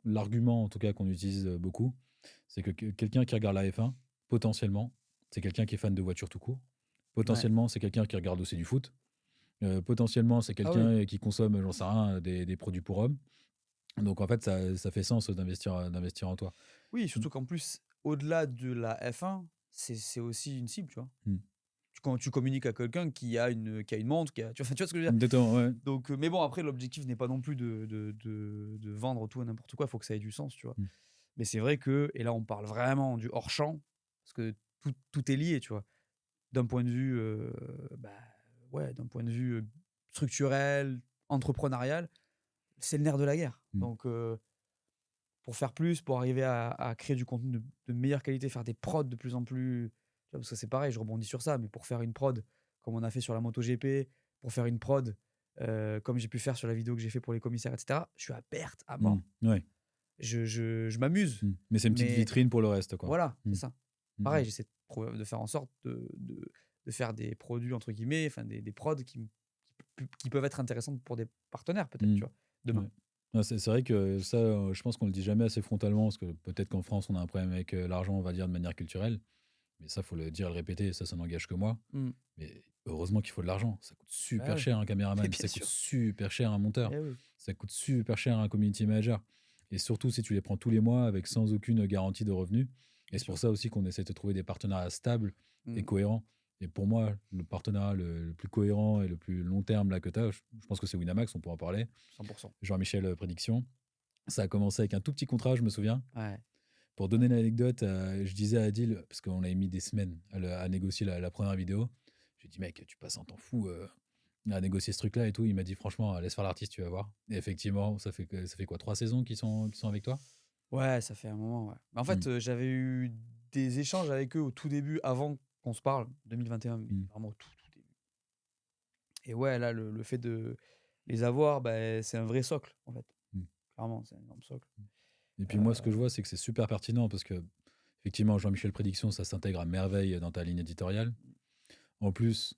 l'argument, en tout cas, qu'on utilise beaucoup, c'est que quelqu'un qui regarde la F1, potentiellement, c'est quelqu'un qui est fan de voitures tout court. Potentiellement, c'est quelqu'un qui regarde aussi du foot. Potentiellement, c'est quelqu'un qui consomme, j'en sais rien, des produits pour hommes. Donc, en fait, ça fait sens d'investir en toi. Oui, surtout qu'en plus, au-delà de la F1, c'est aussi une cible, tu vois. Quand tu communiques à quelqu'un qui a une montre, tu vois ce que je veux dire. Donc, mais bon, après, l'objectif n'est pas non plus de vendre tout et n'importe quoi. Il faut que ça ait du sens, tu vois. Mais c'est vrai que, et là, on parle vraiment du hors-champ, parce que tout est lié, tu vois. D'un point de vue, d'un point de vue structurel, entrepreneurial, c'est le nerf de la guerre. Donc, pour faire plus, pour arriver à créer du contenu de meilleure qualité, faire des prods de plus en plus... Parce que c'est pareil, je rebondis sur ça, mais pour faire une prod, comme on a fait sur la MotoGP, pour faire une prod, comme j'ai pu faire sur la vidéo que j'ai fait pour les commissaires, etc., je suis à perte, à mort. Je m'amuse. Mais c'est une petite vitrine pour le reste, quoi. Voilà, c'est ça. Pareil, j'essaie de faire en sorte de faire des produits, entre guillemets, enfin des prods qui peuvent être intéressantes pour des partenaires, peut-être, tu vois, demain. C'est vrai que ça, je pense qu'on le dit jamais assez frontalement, parce que peut-être qu'en France, on a un problème avec l'argent, on va dire, de manière culturelle. mais ça, faut le dire et le répéter, ça n'engage que moi. Mm. Mais heureusement qu'il faut de l'argent. Ça coûte super Ouais. cher un Mais caméraman, bien ça coûte sûr. super cher un monteur, Eh oui. ça coûte super cher un community manager. Et surtout si tu les prends tous les mois avec sans aucune garantie de revenus. Et Bien c'est pour sûr. ça aussi qu'on essaie de trouver des partenariats stables et Mm. cohérents. Et pour moi, le partenariat le plus cohérent et le plus long terme là que tu as, je pense que c'est Winamax, on peut en parler. 100%. Jean-Michel Prédiction. Ça a commencé avec un tout petit contrat, je me souviens. Ouais. Pour donner l'anecdote, je disais à Adil, parce qu'on avait mis des semaines à négocier la première vidéo, j'ai dit, mec, tu passes un temps fou à négocier ce truc-là et tout. Il m'a dit, franchement, laisse faire l'artiste, tu vas voir. Et effectivement, ça fait quoi, 3 saisons qu'ils sont avec toi? Ouais, ça fait un moment, ouais. Mais en Mm. fait, j'avais eu des échanges avec eux au tout début, avant qu'on se parle, 2021, mais Mm. vraiment au tout début. Et ouais, là, le fait de les avoir, bah, c'est un vrai socle, en fait. Mm. Clairement, c'est un énorme socle. Et puis moi, ce que je vois, c'est que c'est super pertinent parce que, effectivement, Jean-Michel Prédiction, ça s'intègre à merveille dans ta ligne éditoriale. En plus,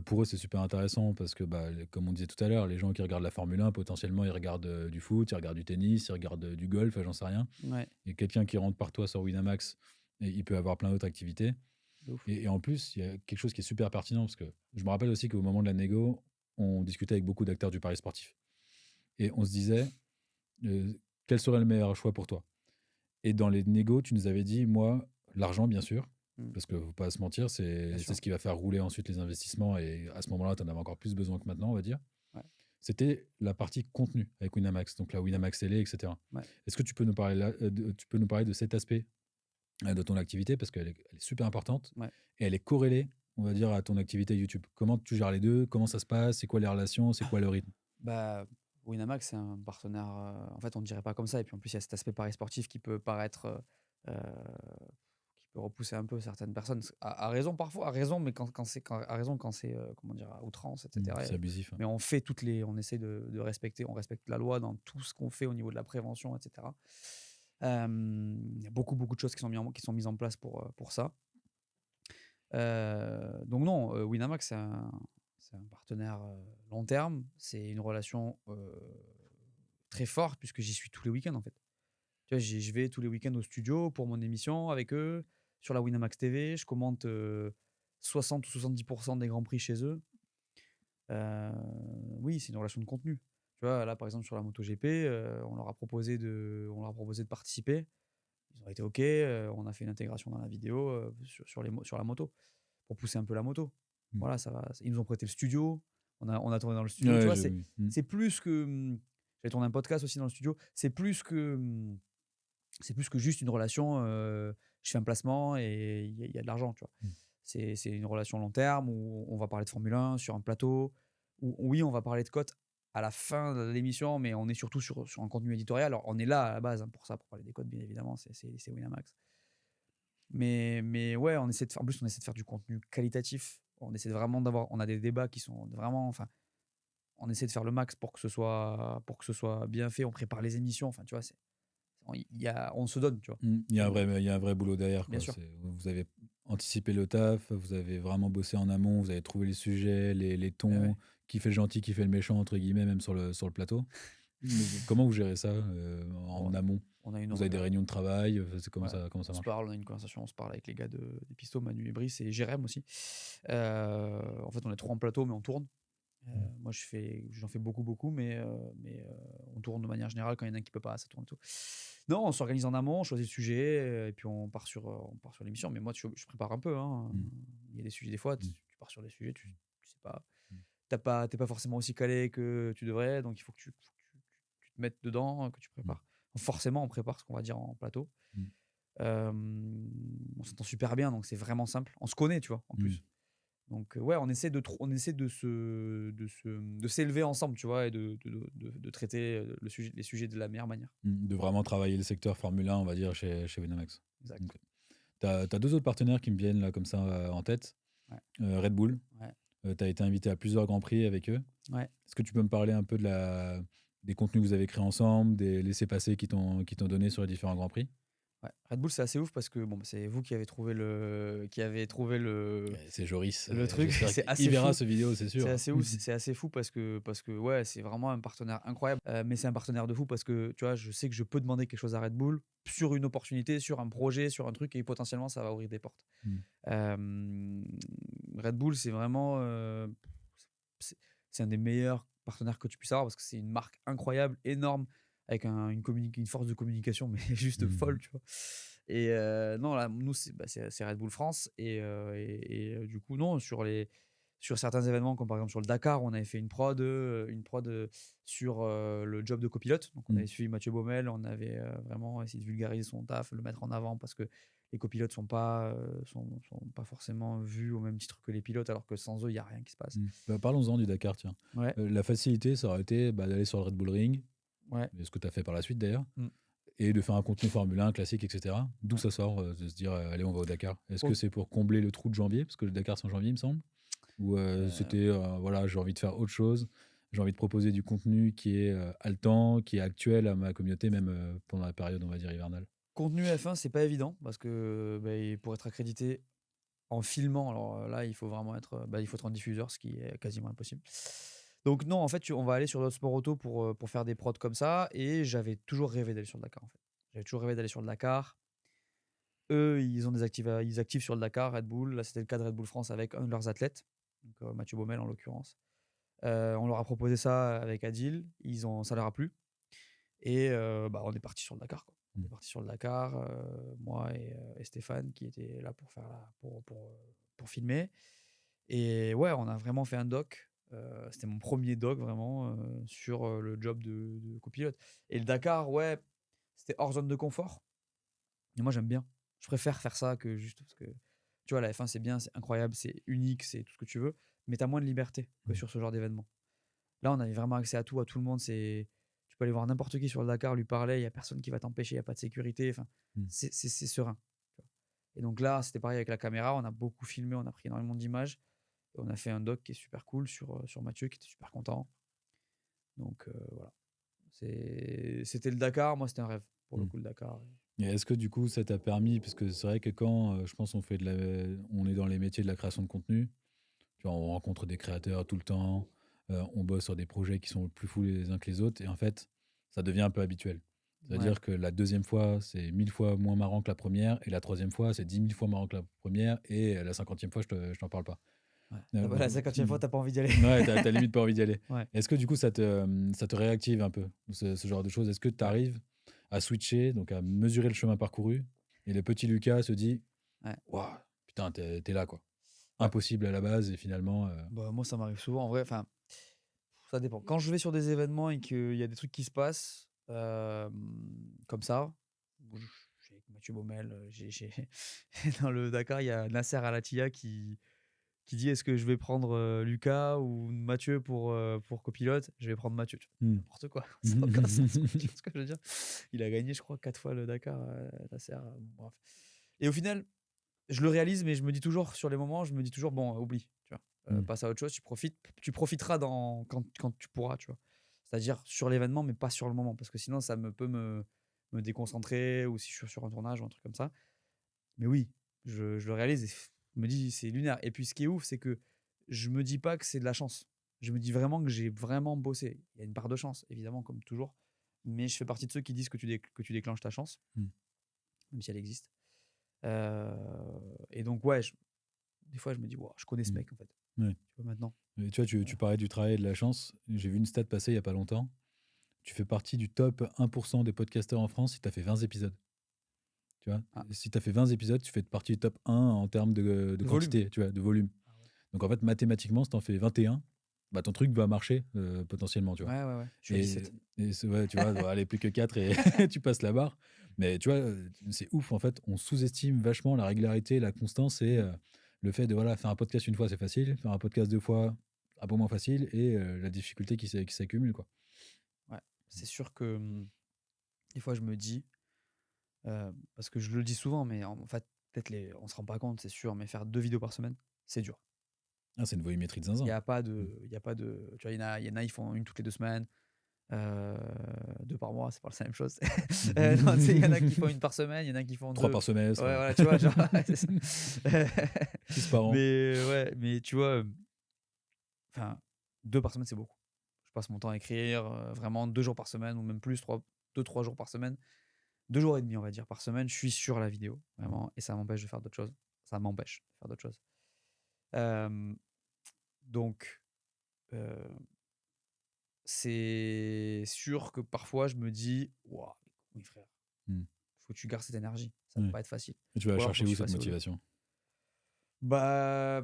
pour eux, c'est super intéressant parce que, bah, comme on disait tout à l'heure, les gens qui regardent la Formule 1, potentiellement, ils regardent du foot, ils regardent du tennis, ils regardent du golf, j'en sais rien. Ouais, Et quelqu'un qui rentre par toi sur Winamax, et il peut avoir plein d'autres activités. de ouf. Et en plus, il y a quelque chose qui est super pertinent parce que je me rappelle aussi qu'au moment de la négo, on discutait avec beaucoup d'acteurs du pari sportif. Et on se disait, quel serait le meilleur choix pour toi? Et dans les négos, tu nous avais dit, moi, l'argent, bien sûr, Mm. parce qu'il ne faut pas se mentir, Bien c'est sûr. ce qui va faire rouler ensuite les investissements. Et à ce moment-là, tu en avais encore plus besoin que maintenant, on va dire. Ouais. C'était la partie contenu avec Winamax, donc la Winamax Télé, etc. Ouais. Est-ce que tu peux nous parler, tu peux nous parler de cet aspect de ton activité parce qu'elle est super importante Ouais. et elle est corrélée, on va dire, à ton activité YouTube. Comment tu gères les deux? Comment ça se passe? C'est quoi les relations? C'est quoi le rythme? Bah, Winamax, c'est un partenaire. En fait, on ne dirait pas comme ça. Et puis en plus, il y a cet aspect pari sportif qui peut paraître. Qui peut repousser un peu certaines personnes. À raison parfois, à raison, mais à raison quand c'est comment dire, à outrance, etc. C'est abusif. Hein. Mais on essaie de respecter, on respecte la loi dans tout ce qu'on fait au niveau de la prévention, etc. Il y a beaucoup de choses qui sont mises en place pour ça. Donc non, Winamax, c'est un partenaire long terme. C'est une relation très forte puisque j'y suis tous les week-ends en fait. Tu vois, je vais tous les week-ends au studio pour mon émission avec eux sur la Winamax TV. Je commente 60 ou 70% des grands prix chez eux. Oui, c'est une relation de contenu. Tu vois, là par exemple sur la MotoGP, on leur a proposé de participer. Ils ont été OK. On a fait une intégration dans la vidéo sur la moto pour pousser un peu la moto. Voilà, ça va. Ils nous ont prêté le studio. On a tourné dans le studio. Ouais, Tu vois, j'ai vu. c'est plus que. J'avais tourné un podcast aussi dans le studio. C'est plus que juste une relation. Je fais un placement et il y a de l'argent. Tu vois. C'est une relation long terme où on va parler de Formule 1 sur un plateau. Où, oui, on va parler de cotes à la fin de l'émission, mais on est surtout sur un contenu éditorial. Alors, on est là à la base pour ça, pour parler des cotes, bien évidemment. C'est Winamax. Mais ouais, en plus, on essaie de faire du contenu qualitatif. On essaie vraiment on a des débats qui sont vraiment, enfin, on essaie de faire le max pour que ce soit bien fait. On prépare les émissions. Enfin, tu vois, on se donne, tu vois. Il y a un vrai boulot derrière. Bien Quoi. sûr. Vous avez anticipé le taf, vous avez vraiment bossé en amont, vous avez trouvé les sujets, les tons, Ouais. qui fait le gentil, qui fait le méchant, entre guillemets, même sur le plateau. Comment vous gérez ça en amont? On a Vous avez des réunions de travail? Comment ça on marche? on a une conversation, on se parle avec les gars des Pistos, Manu et Brice et Jérém aussi. En fait, on est 3 en plateau, mais on tourne. Moi, j'en fais beaucoup, mais on tourne de manière générale. Quand il y en a un qui peut pas, ça tourne et tout. Non, on s'organise en amont, on choisit le sujet, et puis on part sur l'émission. Mais moi, je prépare un peu. Hein. Il y a des sujets, des fois, tu pars sur des sujets, tu sais pas. T'es pas forcément aussi calé que tu devrais, donc il faut que tu te mettes dedans, que tu prépares. Forcément, on prépare ce qu'on va dire en plateau. On s'entend super bien, donc c'est vraiment simple. On se connaît, tu vois, en plus. Donc ouais, on essaie de s'élever ensemble, tu vois, et de traiter les sujets de la meilleure manière. De vraiment travailler le secteur Formule 1, on va dire, chez Winamax. Exact. Okay. T'as 2 autres partenaires qui me viennent là comme ça en tête. Ouais. Red Bull. Ouais. Tu as été invité à plusieurs Grands Prix avec eux. Ouais. Est-ce que tu peux me parler un peu des contenus que vous avez créés ensemble, des laissez-passer qui t'ont donné sur les différents Grands Prix? Ouais. Red Bull, c'est assez ouf parce que bon, c'est vous qui avez trouvé le C'est Joris. le truc. J'espère C'est qu'il assez verra fou. ce vidéo, c'est sûr. C'est assez ouf, c'est assez fou parce que ouais, c'est vraiment un partenaire incroyable. Mais c'est un partenaire de fou parce que tu vois, je sais que je peux demander quelque chose à Red Bull sur une opportunité, sur un projet, sur un truc et potentiellement ça va ouvrir des portes. Mm. Red Bull, c'est vraiment c'est c'est un des meilleurs partenaires que tu puisses avoir parce que c'est une marque incroyable, énorme, avec une force de communication mais juste folle, tu vois. Et non, là, nous, c'est Red Bull France. Du coup, non, sur certains événements, comme par exemple sur le Dakar, on avait fait une prod sur le job de copilote. Donc, on avait suivi Mathieu Baumel, on avait vraiment essayé de vulgariser son taf, le mettre en avant parce que les copilotes sont pas forcément vus au même titre que les pilotes, alors que sans eux, il n'y a rien qui se passe. Bah, parlons-en du Dakar, tiens. Ouais, La facilité, ça aurait été d'aller sur le Red Bull Ring, ouais. ce que tu as fait par la suite d'ailleurs, Mm. et de faire un contenu Formule 1 classique, etc. D'où ça sort de se dire, allez, on va au Dakar. Est-ce que c'est pour combler le trou de janvier, parce que le Dakar, c'est en janvier, il me semble, ou c'était, voilà, j'ai envie de faire autre chose, j'ai envie de proposer du contenu qui est haletant, qui est actuel à ma communauté, même pendant la période, on va dire, hivernale. Contenu F1, c'est pas évident parce que pour être accrédité en filmant, alors là, il faut vraiment il faut être en diffuseur, ce qui est quasiment impossible. Donc non, en fait, on va aller sur d'autres sports auto pour faire des prods comme ça. Et j'avais toujours rêvé d'aller sur le Dakar, en fait. J'avais toujours rêvé d'aller sur le Dakar. Eux, ils activent sur le Dakar, Red Bull. Là, c'était le cas de Red Bull France avec un de leurs athlètes, donc Mathieu Baumel en l'occurrence. On leur a proposé ça avec Adil. Ça leur a plu. Et on est parti sur le Dakar, quoi. On est parti sur le Dakar, moi et Stéphane qui était là pour filmer. Et ouais, on a vraiment fait un doc. C'était mon premier doc vraiment sur le job de copilote. Et le Dakar, ouais, c'était hors zone de confort. Et moi, j'aime bien. Je préfère faire ça que juste parce que tu vois, la F1, c'est bien, c'est incroyable, c'est unique, c'est tout ce que tu veux, mais tu as moins de liberté que sur ce genre d'événement. Là, on avait vraiment accès à tout le monde. Tu peux aller voir n'importe qui sur le Dakar, lui parler, il n'y a personne qui va t'empêcher, il n'y a pas de sécurité. Enfin, c'est serein. Et donc là, c'était pareil avec la caméra. On a beaucoup filmé, on a pris énormément d'images. Et on a fait un doc qui est super cool sur Mathieu, qui était super content. Donc voilà. C'était le Dakar. Moi, c'était un rêve pour le coup, le Dakar. Et est-ce que du coup, ça t'a permis, parce que c'est vrai que quand je pense on est dans les métiers de la création de contenu, tu vois, on rencontre des créateurs tout le temps, on bosse sur des projets qui sont plus fous les uns que les autres, et en fait, ça devient un peu habituel. C'est-à-dire que la deuxième fois, c'est 1000 fois moins marrant que la première, et la troisième fois, c'est 10 000 fois marrant que la première, et la 50e fois, je t'en parle pas. La 50e fois, t'as pas envie d'y aller. Ouais, t'as limite pas envie d'y aller. Ouais. Est-ce que du coup, ça te réactive un peu, ce genre de choses? Est-ce que tu arrives à switcher, donc à mesurer le chemin parcouru, et le petit Lucas se dit waouh, putain, t'es là, quoi. Impossible à la base, et finalement. Moi, ça m'arrive souvent. En vrai, enfin, ça dépend. Quand je vais sur des événements et qu'il y a des trucs qui se passent comme ça, j'ai avec Mathieu Baumel, dans le Dakar, il y a Nasser Al-Attiyah qui dit est-ce que je vais prendre Lucas ou Mathieu pour copilote? Je vais prendre Mathieu. N'importe quoi. Ça n'a aucun sens. Tu vois ce que je veux dire? Il a gagné, je crois, 4 fois le Dakar, Nasser. Bref. Et au final, je le réalise, mais je me dis toujours, sur les moments, bon, oublie, tu vois. Passe à autre chose, tu profiteras quand tu pourras, tu vois. C'est-à-dire sur l'événement, mais pas sur le moment, parce que sinon, ça peut me déconcentrer, ou si je suis sur un tournage ou un truc comme ça. Mais oui, je le réalise et je me dis, c'est lunaire. Et puis, ce qui est ouf, c'est que je me dis pas que c'est de la chance. Je me dis vraiment que j'ai vraiment bossé. Il y a une part de chance, évidemment, comme toujours. Mais je fais partie de ceux qui disent que tu déclenches ta chance, même si elle existe. Et donc, ouais, des fois, je me dis, wow, je connais ce mec, en fait. Ouais. Tu vois, maintenant. Et tu vois, tu parlais du travail et de la chance. J'ai vu une stat passer il n'y a pas longtemps. Tu fais partie du top 1% des podcasteurs en France si tu as fait 20 épisodes. Tu vois, si tu as fait 20 épisodes, tu fais partie du top 1 en termes de quantité, volume. tu vois, de volume. Donc en fait, mathématiquement, si tu en fais 21, bah, ton truc va marcher potentiellement, tu vois. Ouais. Je suis 17. Ouais, tu vois, allez, plus que 4 et tu passes la barre. Mais tu vois, c'est ouf, en fait. On sous-estime vachement la régularité, la constance et le fait de faire un podcast une fois, c'est facile. Faire un podcast 2 fois, un peu moins facile. Et la difficulté qui s'accumule, quoi. Ouais, c'est sûr que des fois, je me dis, parce que je le dis souvent, mais en fait, peut-être on se rend pas compte, c'est sûr, mais faire 2 vidéos par semaine, c'est dur. Ah, c'est une volumétrie de zinzin. Il y a pas de, tu vois, il y en a, ils font une toutes les 2 semaines, 2 par mois, c'est pas la même chose. Non, tu sais, il y en a qui font une par semaine, il y en a qui font 3 deux. par semestre. Ouais, voilà, tu vois, genre, c'est ça. 6 par an. Mais tu vois, enfin, 2 par semaine, c'est beaucoup. Je passe mon temps à écrire, vraiment 2 jours par semaine ou même plus, 2-3 jours par semaine. 2 jours et demi, on va dire, par semaine, je suis sur la vidéo, vraiment, et ça m'empêche de faire d'autres choses. Ça m'empêche de faire d'autres choses. Donc, euh, c'est sûr que parfois je me dis, waouh, oui frère, faut que tu gardes cette énergie. Ça va pas être facile. Et tu vas Ou alors, chercher faut que où je cette fasse motivation? Bah,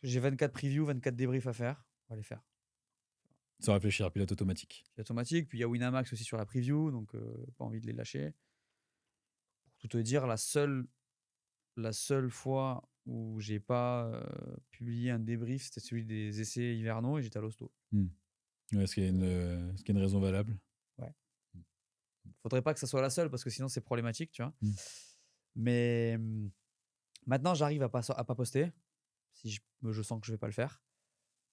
j'ai 24 previews, 24 débriefs à faire. On va les faire. Sans réfléchir, pilote automatique. C'est automatique. Puis il y a Winamax aussi sur la preview, donc pas envie de les lâcher. Pour tout te dire, la seule fois où j'ai pas publié un débrief, c'était celui des essais hivernaux et j'étais à l'hosto. Est-ce qu'il y a une raison valable? Ouais. Faudrait pas que ça soit la seule parce que sinon c'est problématique, tu vois. Mais maintenant, j'arrive à pas poster si je sens que je vais pas le faire.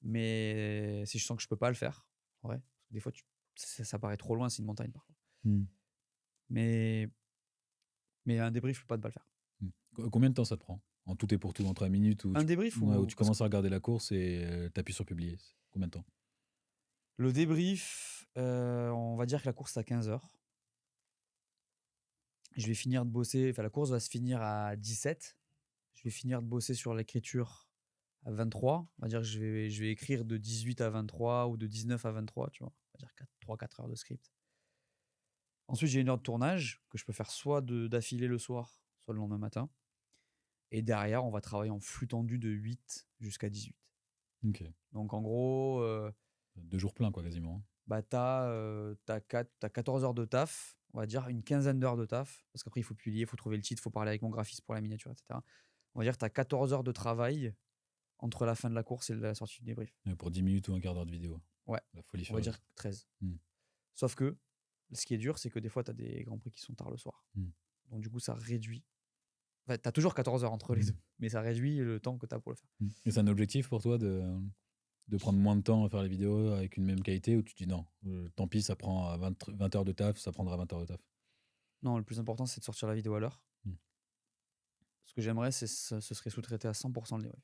Mais si je sens que je peux pas le faire, ouais. Parce que des fois, ça paraît trop loin, c'est une montagne parfois. Mais un débrief, je peux pas ne pas le faire. Combien de temps ça te prend? En tout et pour tout, entre un minute où un débrief où tu commences à regarder la course et t'appuies sur publier. Combien de temps? Le débrief, on va dire que la course c'est à 15h. Je vais finir de bosser, enfin la course va se finir à 17. Je vais finir de bosser sur l'écriture à 23. On va dire que je vais écrire de 18 à 23 ou de 19 à 23, tu vois. On va dire 3-4 heures de script. Ensuite, j'ai une heure de tournage que je peux faire soit d'affilée le soir, soit le lendemain matin. Et derrière, on va travailler en flux tendu de 8 jusqu'à 18. Ok. Donc en gros... 2 jours pleins, quoi, quasiment. Bah, t'as 14 heures de taf, on va dire une quinzaine d'heures de taf, parce qu'après il faut publier, il faut trouver le titre, il faut parler avec mon graphiste pour la miniature, etc. On va dire que t'as 14 heures de travail entre la fin de la course et la sortie du débrief. Et pour 10 minutes ou un quart d'heure de vidéo. Ouais, la folie on va dire 13. Sauf que, ce qui est dur, c'est que des fois, t'as des Grands Prix qui sont tard le soir. Donc du coup, ça réduit. Enfin, t'as toujours 14 heures entre les deux, mais ça réduit le temps que t'as pour le faire. Et c'est un objectif pour toi de prendre moins de temps à faire les vidéos avec une même qualité, ou tu te dis non, tant pis, ça prend 20 heures de taf, ça prendra 20 heures de taf? Non, le plus important, c'est de sortir la vidéo à l'heure. Ce que j'aimerais, ce serait sous-traité à 100% le débrief.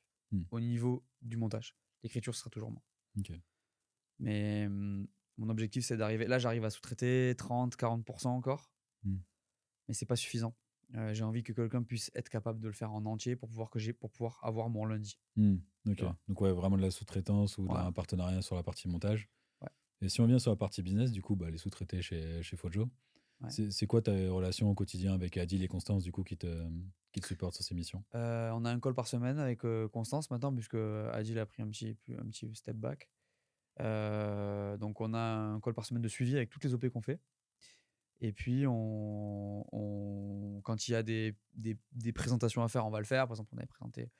Au niveau du montage. L'écriture sera toujours moins. Mais mon objectif, c'est d'arriver... Là, j'arrive à sous-traiter 30-40% encore. Mais c'est pas suffisant. J'ai envie que quelqu'un puisse être capable de le faire en entier pour pouvoir avoir mon lundi. Ok. Donc ouais, vraiment de la sous-traitance ou d'un partenariat sur la partie montage. Et si on vient sur la partie business, du coup, les sous-traités chez Fojo, c'est quoi ta relation au quotidien avec Adil et Constance, du coup, qui te supportent sur ces missions? On a un call par semaine avec Constance maintenant, puisque Adil a pris un petit step back. Donc on a un call par semaine de suivi avec toutes les OP qu'on fait. Et puis, quand il y a des présentations à faire, on va le faire. Par exemple, on avait présenté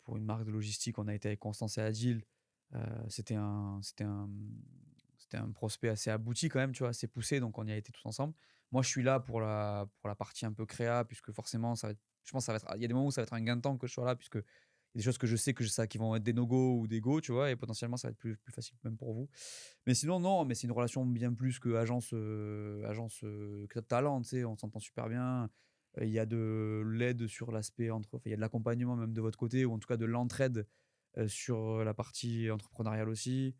pour une marque de logistique, on a été avec Constance et Adil. C'était un prospect assez abouti quand même, tu vois, assez poussé, donc on y a été tous ensemble. Moi, je suis là pour la partie un peu créa, puisque forcément, je pense il y a des moments où ça va être un gain de temps que je sois là, puisque il y a des choses que je sais qui vont être des no-go ou des go, tu vois, et potentiellement ça va être plus facile même pour vous. Mais sinon, non, mais c'est une relation bien plus que agence talent, tu sais, on s'entend super bien. Il y a de l'aide sur l'aspect il y a de l'accompagnement même de votre côté, ou en tout cas de l'entraide sur la partie entrepreneuriale aussi.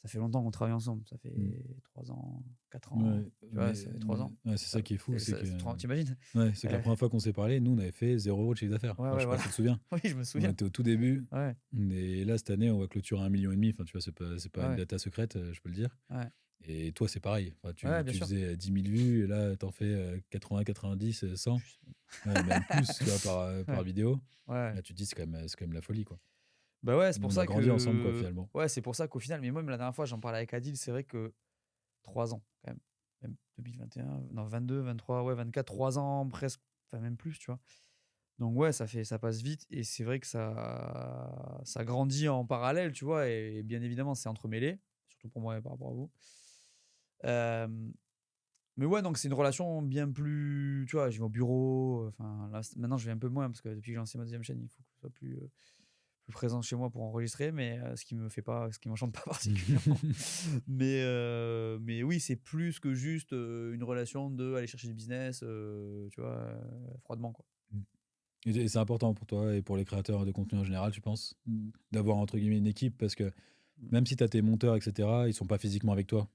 Ça fait longtemps qu'on travaille ensemble, ça fait 3 ans, 4 ans, tu vois, ça fait 3 ans. Ouais, c'est ça qui est fou. T'imagines? Ouais, c'est que la première fois qu'on s'est parlé, nous, on avait fait 0 € de chiffre d'affaires. Je sais pas si tu te souviens. Oui, je me souviens. On était au tout début. Ouais. Et là, cette année, on va clôturer 1,5 million. Enfin, tu vois, c'est pas une data secrète, je peux le dire. Et toi, c'est pareil. Enfin, tu faisais 10 000 vues, et là, t'en fais 80, 90, 100. Même plus, tu vois, par vidéo. Là, tu te dis, c'est quand même la folie, quoi. Bah ouais, c'est pour ça on a grandi ensemble, quoi, finalement. Ouais, c'est pour ça qu'au final, mais moi, même la dernière fois, j'en parlais avec Adil, c'est vrai que 3 ans, quand même 2021, non, 22, 23, 24, 3 ans presque, enfin même plus, tu vois. Donc ouais, ça passe vite, et c'est vrai que ça grandit en parallèle, tu vois, et bien évidemment, c'est entremêlé, surtout pour moi et par rapport à vous. Mais ouais, donc c'est une relation bien plus, tu vois, je vais au bureau, enfin là, maintenant je vais un peu moins, parce que depuis que j'ai lancé ma deuxième chaîne, il faut que ce soit plus plus présent chez moi pour enregistrer, mais ce qui m'enchante pas particulièrement. Mais oui, c'est plus que juste une relation de aller chercher du business, tu vois, froidement, quoi. Et c'est important pour toi et pour les créateurs de contenu en général, tu penses, d'avoir entre guillemets une équipe parce que même si tu as tes monteurs, etc., ils sont pas physiquement avec toi.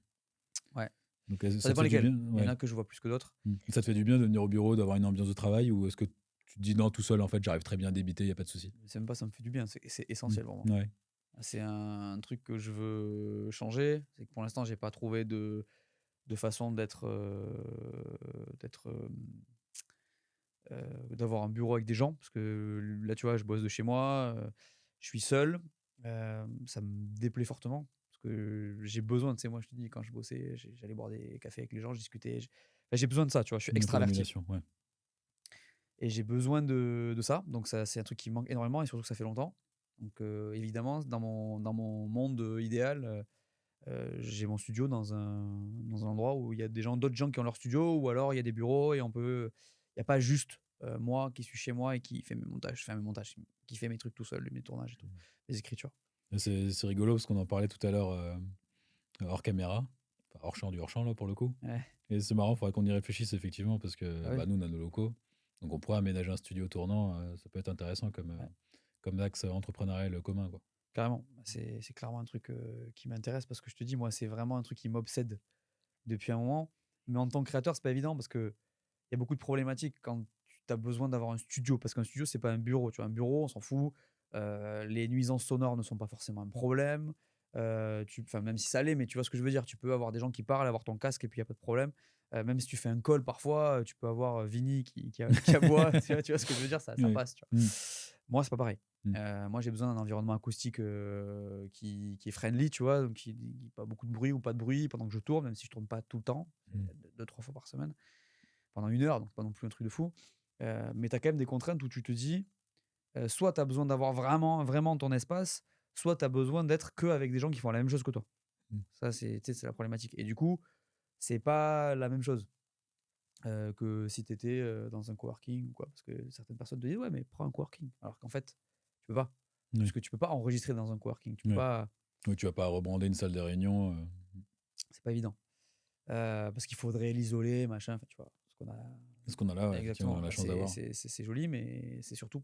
Ouais. Donc Ça te dépend fait du lesquels. bien, Il y en ouais. a que je vois plus que d'autres. Ça te fait du bien de venir au bureau, d'avoir une ambiance de travail ou est-ce que tu te dis non, tout seul, en fait, j'arrive très bien à débiter, il n'y a pas de souci. C'est même pas ça me fait du bien, c'est essentiel pour moi. Ouais. C'est un truc que je veux changer. C'est que pour l'instant, j'ai pas trouvé de façon d'avoir un bureau avec des gens. Parce que là, tu vois, je bosse de chez moi, je suis seul. Ça me déplaît fortement. Parce que j'ai besoin, tu sais, moi, je te dis, quand je bossais, j'allais boire des cafés avec les gens, je discutais. Enfin, j'ai besoin de ça, tu vois, je suis Une extraverti. autonomisation, ouais. Et j'ai besoin de ça. Donc, ça, c'est un truc qui me manque énormément et surtout que ça fait longtemps. Donc, évidemment, dans mon monde idéal, j'ai mon studio dans un endroit où il y a d'autres gens qui ont leur studio ou alors il y a des bureaux et il n'y a pas juste moi qui suis chez moi et qui fait mes montages, qui fait mes trucs tout seul, mes tournages et tout, les écritures. C'est rigolo parce qu'on en parlait tout à l'heure hors caméra, enfin, hors champ du hors champ là pour le coup. Ouais. Et c'est marrant, il faudrait qu'on y réfléchisse effectivement parce que Ah oui. nous on a nos locaux, donc on pourrait aménager un studio tournant, ça peut être intéressant comme axe entrepreneurial commun, quoi. Carrément. C'est clairement un truc qui m'intéresse parce que je te dis, moi, c'est vraiment un truc qui m'obsède depuis un moment. Mais en tant que créateur, c'est pas évident parce qu'il y a beaucoup de problématiques quand tu as besoin d'avoir un studio. Parce qu'un studio, c'est pas un bureau. Tu vois, un bureau, on s'en fout. Les nuisances sonores ne sont pas forcément un problème. Même si ça l'est, mais tu vois ce que je veux dire. Tu peux avoir des gens qui parlent, avoir ton casque et puis il n'y a pas de problème. Même si tu fais un call parfois, tu peux avoir Vinny qui aboie. Tu vois ce que je veux dire, ça Oui. passe. Tu vois. Moi, c'est pas pareil. Mm. Moi, j'ai besoin d'un environnement acoustique qui est friendly, tu vois, donc qui pas beaucoup de bruit ou pas de bruit pendant que je tourne, même si je tourne pas tout le temps, 2-3 fois par semaine, pendant 1 heure, donc pas non plus un truc de fou. Mais tu as quand même des contraintes où tu te dis, soit tu as besoin d'avoir vraiment ton espace, soit tu as besoin d'être que avec des gens qui font la même chose que toi. Ça, c'est la problématique. Et du coup, c'est pas la même chose que si tu étais dans un coworking ou quoi, parce que certaines personnes te disent, ouais, mais prends un coworking. Alors qu'en fait, tu peux pas. Parce que tu peux pas enregistrer dans un coworking. Tu peux pas. Oui, tu vas pas rebrander une salle de réunion. C'est pas évident. Parce qu'il faudrait l'isoler, machin. Tu vois. Ce qu'on a là, effectivement, on a la chance d'avoir. C'est joli, mais c'est surtout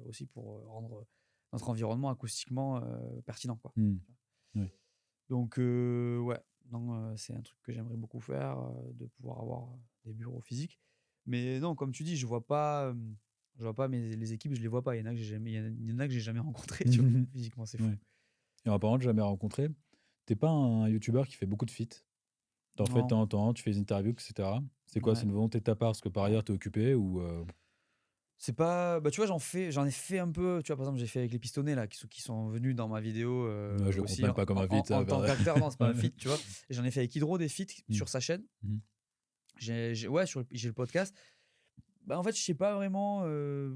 aussi pour rendre notre environnement acoustiquement pertinent, quoi. Oui. Donc, ouais. Non, c'est un truc que j'aimerais beaucoup faire, de pouvoir avoir des bureaux physiques. Mais non, comme tu dis, je vois pas les équipes, je les vois pas. Il y en a que j'ai jamais rencontré, tu vois, physiquement, c'est fou. Ouais. Et en parlant de jamais rencontré, t'es pas un youtubeur qui fait beaucoup de feats. T'en fais de temps en temps, tu fais des interviews, etc. C'est quoi, c'est une volonté de ta part parce que par ailleurs t'es occupé ou C'est pas. Bah, tu vois, j'en ai fait un peu. Tu vois, par exemple, j'ai fait avec les pistonnets là, qui sont venus dans ma vidéo. Je le aussi compte même pas comme un feat. en tant qu'acteur, non, c'est pas un feat, tu vois. Et j'en ai fait avec Hydro des feats sur sa chaîne. J'ai le podcast. Bah, en fait, je sais pas vraiment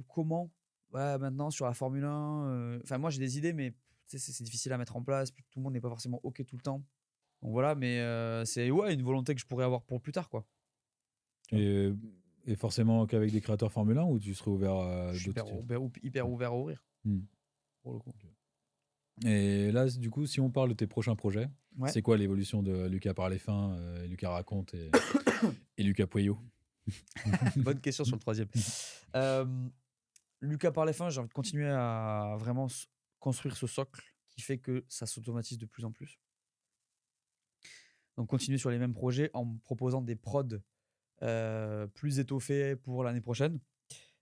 comment. Ouais, maintenant, sur la Formule 1. Enfin, moi, j'ai des idées, mais c'est difficile à mettre en place. Tout le monde n'est pas forcément OK tout le temps. Donc voilà, mais c'est une volonté que je pourrais avoir pour plus tard, quoi. Et forcément qu'avec des créateurs Formule 1 ou tu serais ouvert à Je suis d'autres hyper ouvert à ouvrir. Pour le coup. Et là, du coup, si on parle de tes prochains projets, Ouais. c'est quoi l'évolution de Lucas par les fins, Lucas Raconte et Lucas Pueyo? Bonne question sur le troisième. Lucas par les fins, j'ai envie de continuer à vraiment construire ce socle qui fait que ça s'automatise de plus en plus. Donc continuer sur les mêmes projets en me proposant des prods plus étoffés pour l'année prochaine.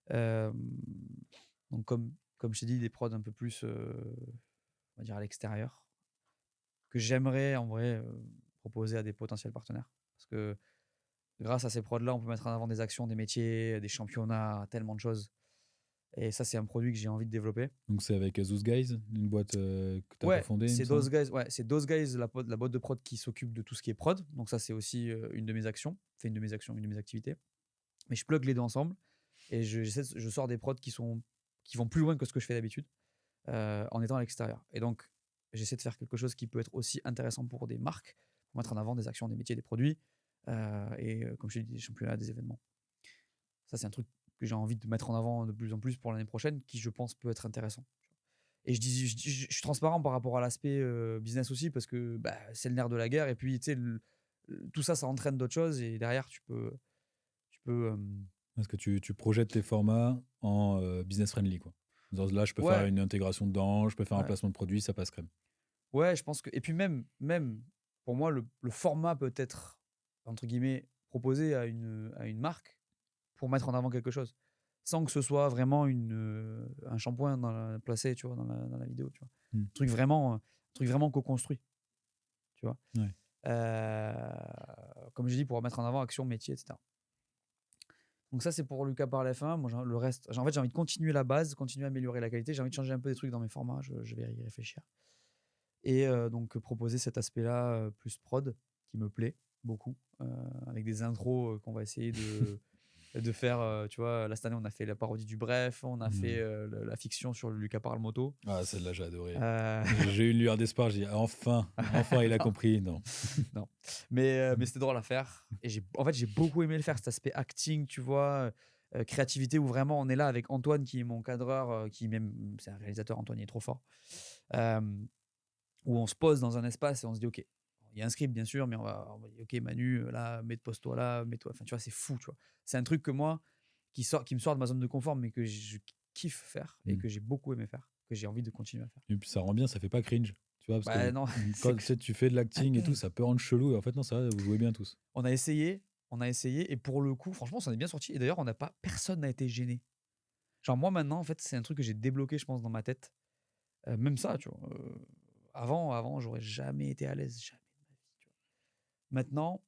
Donc comme je t'ai dit, des prods un peu plus, on va dire, à l'extérieur, que j'aimerais en vrai proposer à des potentiels partenaires. Parce que grâce à ces prods-là, on peut mettre en avant des actions, des métiers, des championnats, tellement de choses. Et ça, c'est un produit que j'ai envie de développer. Donc c'est avec Those Guys, une boîte que tu as fondée. C'est Those Guys, c'est Those Guys, la boîte de prod qui s'occupe de tout ce qui est prod. Donc ça, c'est aussi une de mes actions, une de mes activités. Mais je plug les deux ensemble et je sors des prods qui vont plus loin que ce que je fais d'habitude en étant à l'extérieur. Et donc, j'essaie de faire quelque chose qui peut être aussi intéressant pour des marques, pour mettre en avant des actions, des métiers, des produits et comme je l'ai dit, des championnats, des événements. Ça, c'est un truc que j'ai envie de mettre en avant de plus en plus pour l'année prochaine, qui je pense peut être intéressant. Et je suis transparent par rapport à l'aspect business aussi parce que c'est le nerf de la guerre. Et puis, tu sais, tout ça, ça entraîne d'autres choses. Et derrière, tu peux Parce que tu projettes tes formats en business friendly, quoi. Là, je peux faire ouais, une intégration dedans, je peux faire un ouais, placement de produit, ça passe crème. ouais, je pense que. Et puis, même pour moi, le format peut être, entre guillemets, proposé à une marque pour mettre en avant quelque chose. Sans que ce soit vraiment un shampoing placé, tu vois, dans la vidéo, tu vois. Mm. Truc vraiment co-construit, tu vois. Ouais. Comme j'ai dit, pour mettre en avant action, métier, etc. Donc ça, c'est pour Lucas par la F1. Moi, le reste, en fait, j'ai envie de continuer la base, continuer à améliorer la qualité. J'ai envie de changer un peu des trucs dans mes formats. Je vais y réfléchir. Et donc, proposer cet aspect-là plus prod, qui me plaît beaucoup, avec des intros qu'on va essayer de faire. Tu vois, là, cette année, on a fait la parodie du Bref, on a fait la fiction sur le Lucas parle moto. Ah, celle-là, j'ai adoré. Euh, J'ai eu une lueur d'espoir, j'ai dit enfin, il a compris. Non. non. Mais c'était drôle à faire. Et en fait, j'ai beaucoup aimé le faire, cet aspect acting, tu vois, créativité, où vraiment on est là avec Antoine, qui est mon cadreur, c'est un réalisateur, Antoine, il est trop fort. Où on se pose dans un espace et on se dit, OK, il y a un script, bien sûr, mais on va dire, OK, Manu, là, pose-toi là, mets-toi. Enfin, tu vois, c'est fou, tu vois. C'est un truc que moi, qui me sort de ma zone de confort, mais que je kiffe faire et que j'ai beaucoup aimé faire, que j'ai envie de continuer à faire. Et puis ça rend bien, ça fait pas cringe. Tu vois, parce que Non, quand tu fais de l'acting et tout, ça peut rendre chelou. Et en fait, non, ça va, vous jouez bien tous. on a essayé, et pour le coup, franchement, ça en est bien sorti. Et d'ailleurs, personne n'a été gêné. Genre, moi, maintenant, en fait, c'est un truc que j'ai débloqué, je pense, dans ma tête. Même ça, tu vois. Avant, j'aurais jamais été à l'aise, jamais de ma vie, tu vois. Maintenant,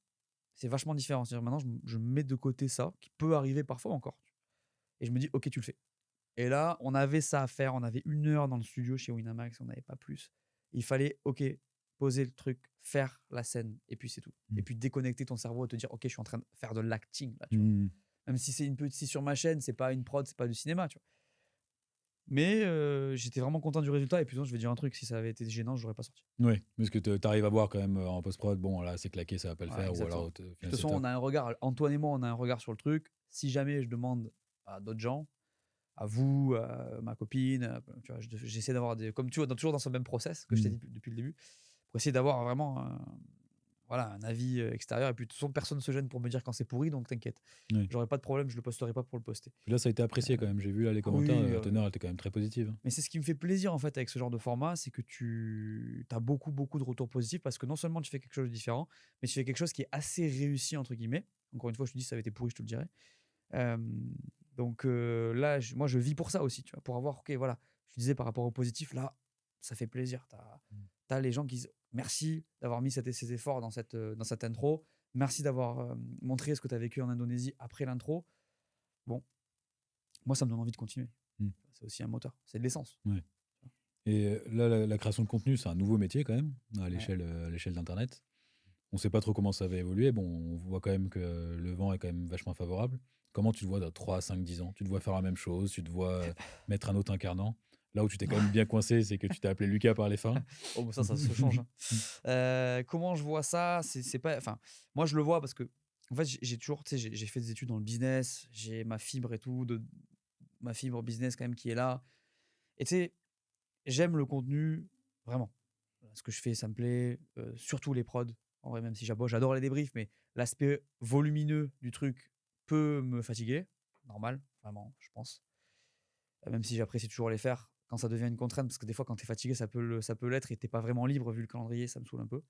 c'est vachement différent. C'est-à-dire, maintenant, je mets de côté ça, qui peut arriver parfois encore. Et je me dis, OK, tu le fais. Et là, on avait ça à faire. On avait 1 heure dans le studio chez Winamax, on n'avait pas plus. Il fallait, OK, poser le truc, faire la scène, et puis c'est tout. Et puis déconnecter ton cerveau et te dire, OK, je suis en train de faire de l'acting, là, tu vois. Même si c'est si sur ma chaîne, c'est pas une prod, c'est pas du cinéma, tu vois. Mais j'étais vraiment content du résultat. Et puis, je vais dire un truc, si ça avait été gênant, je n'aurais pas sorti. Oui, parce que tu arrives à voir quand même en post-prod, bon, là, c'est claqué, ça va pas le faire. Ou alors, De toute façon, on a un regard, Antoine et moi, on a un regard sur le truc. Si jamais je demande à d'autres gens, à vous, à ma copine, tu vois, j'essaie d'avoir comme tu vois, toujours dans ce même process que je t'ai dit depuis le début, pour essayer d'avoir vraiment un avis extérieur. Et puis, de toute façon, personne ne se gêne pour me dire quand c'est pourri, donc t'inquiète. Oui. J'aurai pas de problème, je le posterai pas pour le poster. Puis là, ça a été apprécié quand même. J'ai vu là les commentaires, la teneur elle était quand même très positive. Mais c'est ce qui me fait plaisir en fait avec ce genre de format, c'est que tu as beaucoup de retours positifs, parce que non seulement tu fais quelque chose de différent, mais tu fais quelque chose qui est assez réussi, entre guillemets. Encore une fois, je te dis, si ça avait été pourri, je te le dirais. Donc là, moi, je vis pour ça aussi, tu vois, pour avoir, OK, voilà, je te disais par rapport au positif, là, ça fait plaisir. Tu as les gens qui disent merci d'avoir mis ces efforts dans cette intro, merci d'avoir montré ce que tu as vécu en Indonésie après l'intro. Bon, moi, ça me donne envie de continuer. C'est aussi un moteur, c'est de l'essence. Ouais. Et là, la création de contenu, c'est un nouveau métier quand même, à l'échelle d'Internet. On ne sait pas trop comment ça va évoluer. Bon, on voit quand même que le vent est quand même vachement favorable. Comment tu te vois dans 3, 5, 10 ans? Tu te vois faire la même chose? Tu te vois mettre un autre incarnant? Là où tu t'es quand même bien coincé, c'est que tu t'es appelé Lucas par les fins. Oh, bah ça se change. Comment je vois ça? C'est pas, enfin, moi, je le vois parce que, en fait, j'ai toujours, tu sais, j'ai fait des études dans le business, j'ai ma fibre et tout, ma fibre business quand même qui est là. Et tu sais, j'aime le contenu, vraiment. Ce que je fais, ça me plaît. Surtout les prods. En vrai, même si j'adore les débriefs, mais l'aspect volumineux du truc peut me fatiguer. Normal, vraiment, je pense. Même si j'apprécie toujours les faire, quand ça devient une contrainte, parce que des fois, quand tu es fatigué, ça peut l'être, et tu n'es pas vraiment libre vu le calendrier, ça me saoule un peu.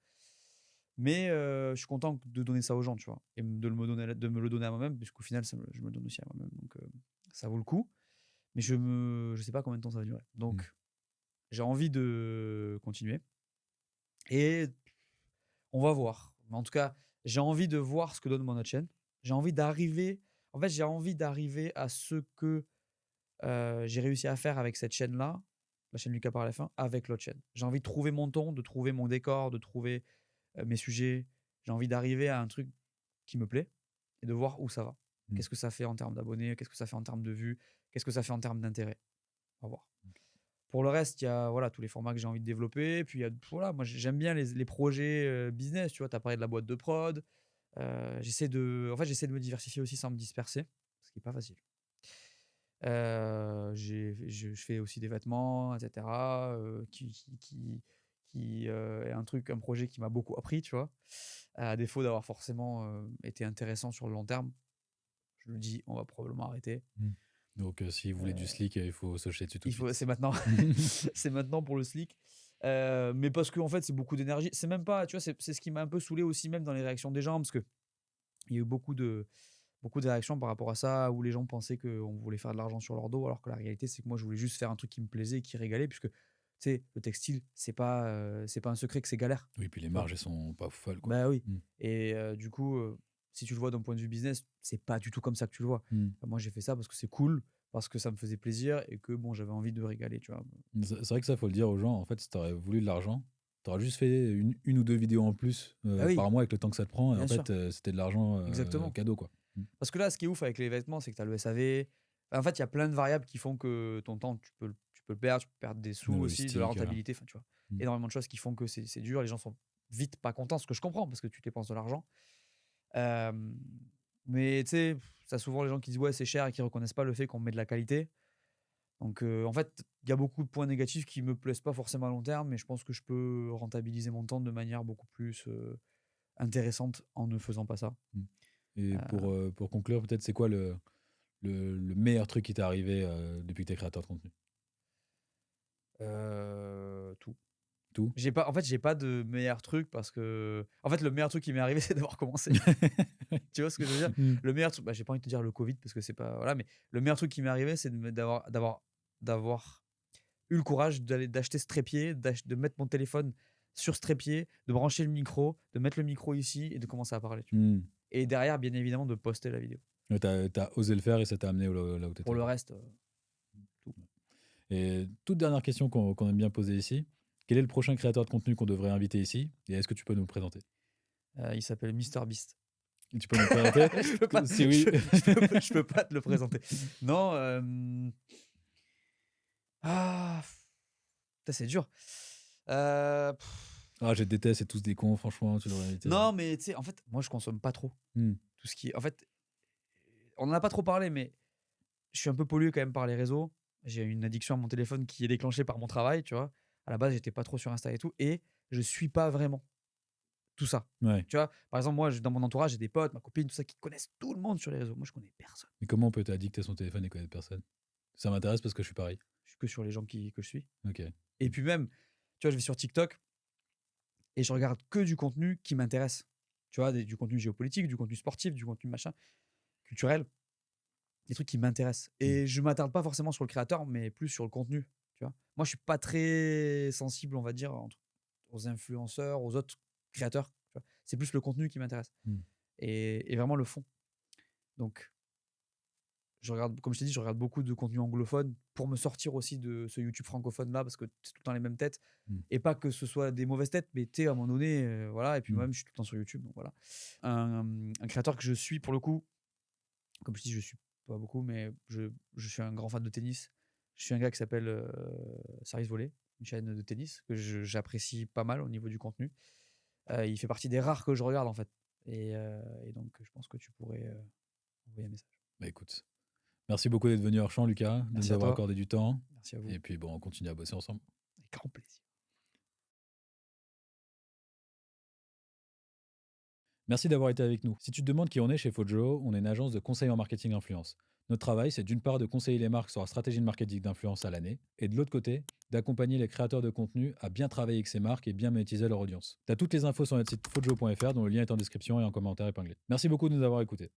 Mais je suis content de donner ça aux gens, tu vois, et de me le donner à moi-même, puisqu'au final, je me le donne aussi à moi-même. Donc, ça vaut le coup. Mais je sais pas combien de temps ça va durer. Donc, j'ai envie de continuer. Et on va voir. Mais en tout cas, j'ai envie de voir ce que donne mon autre chaîne. J'ai envie d'arriver à ce que j'ai réussi à faire avec cette chaîne-là, la chaîne Lucas par la fin, avec l'autre chaîne. J'ai envie de trouver mon ton, de trouver mon décor, de trouver mes sujets. J'ai envie d'arriver à un truc qui me plaît et de voir où ça va. Qu'est-ce que ça fait en termes d'abonnés? Qu'est-ce que ça fait en termes de vues? Qu'est-ce que ça fait en termes d'intérêt? On va voir. Pour le reste, il y a tous les formats que j'ai envie de développer. Puis, moi, j'aime bien les projets business. Tu vois, tu as parlé de la boîte de prod. J'essaie de me diversifier aussi sans me disperser, ce qui n'est pas facile. Je fais aussi des vêtements, etc. Qui est un projet qui m'a beaucoup appris, tu vois. À défaut d'avoir forcément été intéressant sur le long terme, je me dis, on va probablement arrêter. Donc, si vous voulez du slick, il faut se jeter dessus tout de suite. C'est maintenant. C'est maintenant pour le slick. Mais parce que en fait, c'est beaucoup d'énergie. C'est même pas, tu vois, c'est ce qui m'a un peu saoulé aussi, même dans les réactions des gens, parce que il y a eu beaucoup de réactions par rapport à ça, où les gens pensaient qu'on voulait faire de l'argent sur leur dos, alors que la réalité, c'est que moi, je voulais juste faire un truc qui me plaisait, qui régalait, puisque, tu sais, le textile, c'est pas un secret que c'est galère. Oui, puis les Tu vois. marges, elles sont pas folles, quoi. Bah oui. Et du coup, si tu le vois d'un point de vue business, c'est pas du tout comme ça que tu le vois. Moi, j'ai fait ça parce que c'est cool, parce que ça me faisait plaisir et que bon, j'avais envie de régaler, tu vois. C'est vrai que ça, faut le dire aux gens. En fait, si t'aurais voulu de l'argent, t'aurais juste fait une ou deux vidéos en plus Ah oui, par mois avec le temps que ça te prend. Et bien en sûr. fait, c'était de l'argent Exactement. cadeau, quoi. Parce que là, ce qui est ouf avec les vêtements, c'est que tu as le SAV. En fait, il y a plein de variables qui font que ton temps, tu peux le perdre, tu peux perdre des sous La aussi, de logistique, la rentabilité, enfin, tu vois. Mm. Énormément de choses qui font que c'est dur, les gens sont vite pas contents, ce que je comprends, parce que tu dépenses de l'argent. Euh, mais tu sais, t'as souvent les gens qui disent ouais, c'est cher et qui reconnaissent pas le fait qu'on met de la qualité. Donc en fait, il y a beaucoup de points négatifs qui me plaisent pas forcément à long terme, mais je pense que je peux rentabiliser mon temps de manière beaucoup plus intéressante en ne faisant pas ça. Et pour conclure, peut-être, c'est quoi le meilleur truc qui t'est arrivé depuis que t'es créateur de contenu? Tout. Tout? En fait, j'ai pas de meilleur truc parce que en fait, le meilleur truc qui m'est arrivé, c'est d'avoir commencé. Tu vois ce que je veux dire? Mm. Le meilleur truc, bah, j'ai pas envie de te dire le Covid parce que c'est pas voilà, mais le meilleur truc qui m'est arrivé, c'est d'avoir eu le courage d'acheter ce trépied, de mettre mon téléphone sur ce trépied, de brancher le micro, de mettre le micro ici et de commencer à parler, tu vois? Mm. Et derrière, bien évidemment, de poster la vidéo. Ouais, t'as osé le faire et ça t'a amené là où t'étais. Pour le reste, tout. Et toute dernière question qu'on aime bien poser ici. Quel est le prochain créateur de contenu qu'on devrait inviter ici? Et est-ce que tu peux nous le présenter? Il s'appelle MrBeast. Et tu peux nous le présenter? Je peux pas Si oui. je peux pas te le présenter. Non, putain, c'est dur. Ah, je déteste, c'est tous des cons, franchement, tu devrais inviter. Non, mais tu sais, en fait, moi, je consomme pas trop Mm. tout ce qui est en fait, on en a pas trop parlé, mais je suis un peu pollué quand même par les réseaux. J'ai une addiction à mon téléphone qui est déclenchée par mon travail, tu vois? À la base, j'étais pas trop sur Insta et tout et je suis pas vraiment tout ça. Ouais. Tu vois? Par exemple, moi, dans mon entourage, j'ai des potes, ma copine, tout ça, qui connaissent tout le monde sur les réseaux. Moi, je connais personne. Mais comment on peut t'addicter à son téléphone et connaître personne? Ça m'intéresse parce que je suis pareil. Je suis que sur les gens que je suis. Ok. Et puis même, tu vois, je vais sur TikTok et je regarde que du contenu qui m'intéresse. Tu vois, du contenu géopolitique, du contenu sportif, du contenu machin, culturel, des trucs qui m'intéressent. Et je m'attarde pas forcément sur le créateur, mais plus sur le contenu. Tu vois, moi, je suis pas très sensible, on va dire, aux influenceurs, aux autres créateurs. Tu vois. C'est plus le contenu qui m'intéresse et vraiment le fond. Donc, je regarde, comme je t'ai dit, je regarde beaucoup de contenu anglophone pour me sortir aussi de ce YouTube francophone là, parce que c'est tout le temps les mêmes têtes. Et pas que ce soit des mauvaises têtes, mais tu sais, à un moment donné, voilà. Et puis moi-même, je suis tout le temps sur YouTube, donc voilà. Un créateur que je suis pour le coup, comme je dis, je suis pas beaucoup, mais je suis un grand fan de tennis. Je suis un gars qui s'appelle Service Volé, une chaîne de tennis que j'apprécie pas mal au niveau du contenu. Il fait partie des rares que je regarde en fait. Et donc, je pense que tu pourrais envoyer un message. Bah écoute, merci beaucoup d'être venu hors champ, Lucas, de Merci nous à avoir toi. accordé du temps. Merci à vous. Et puis bon, on continue à bosser ensemble. Avec grand plaisir. Merci d'avoir été avec nous. Si tu te demandes qui on est chez Fojo, on est une agence de conseil en marketing influence. Notre travail, c'est d'une part de conseiller les marques sur leur stratégie de marketing d'influence à l'année, et de l'autre côté, d'accompagner les créateurs de contenu à bien travailler avec ces marques et bien monétiser leur audience. Tu as toutes les infos sur notre site fojo.fr dont le lien est en description et en commentaire épinglé. Merci beaucoup de nous avoir écoutés.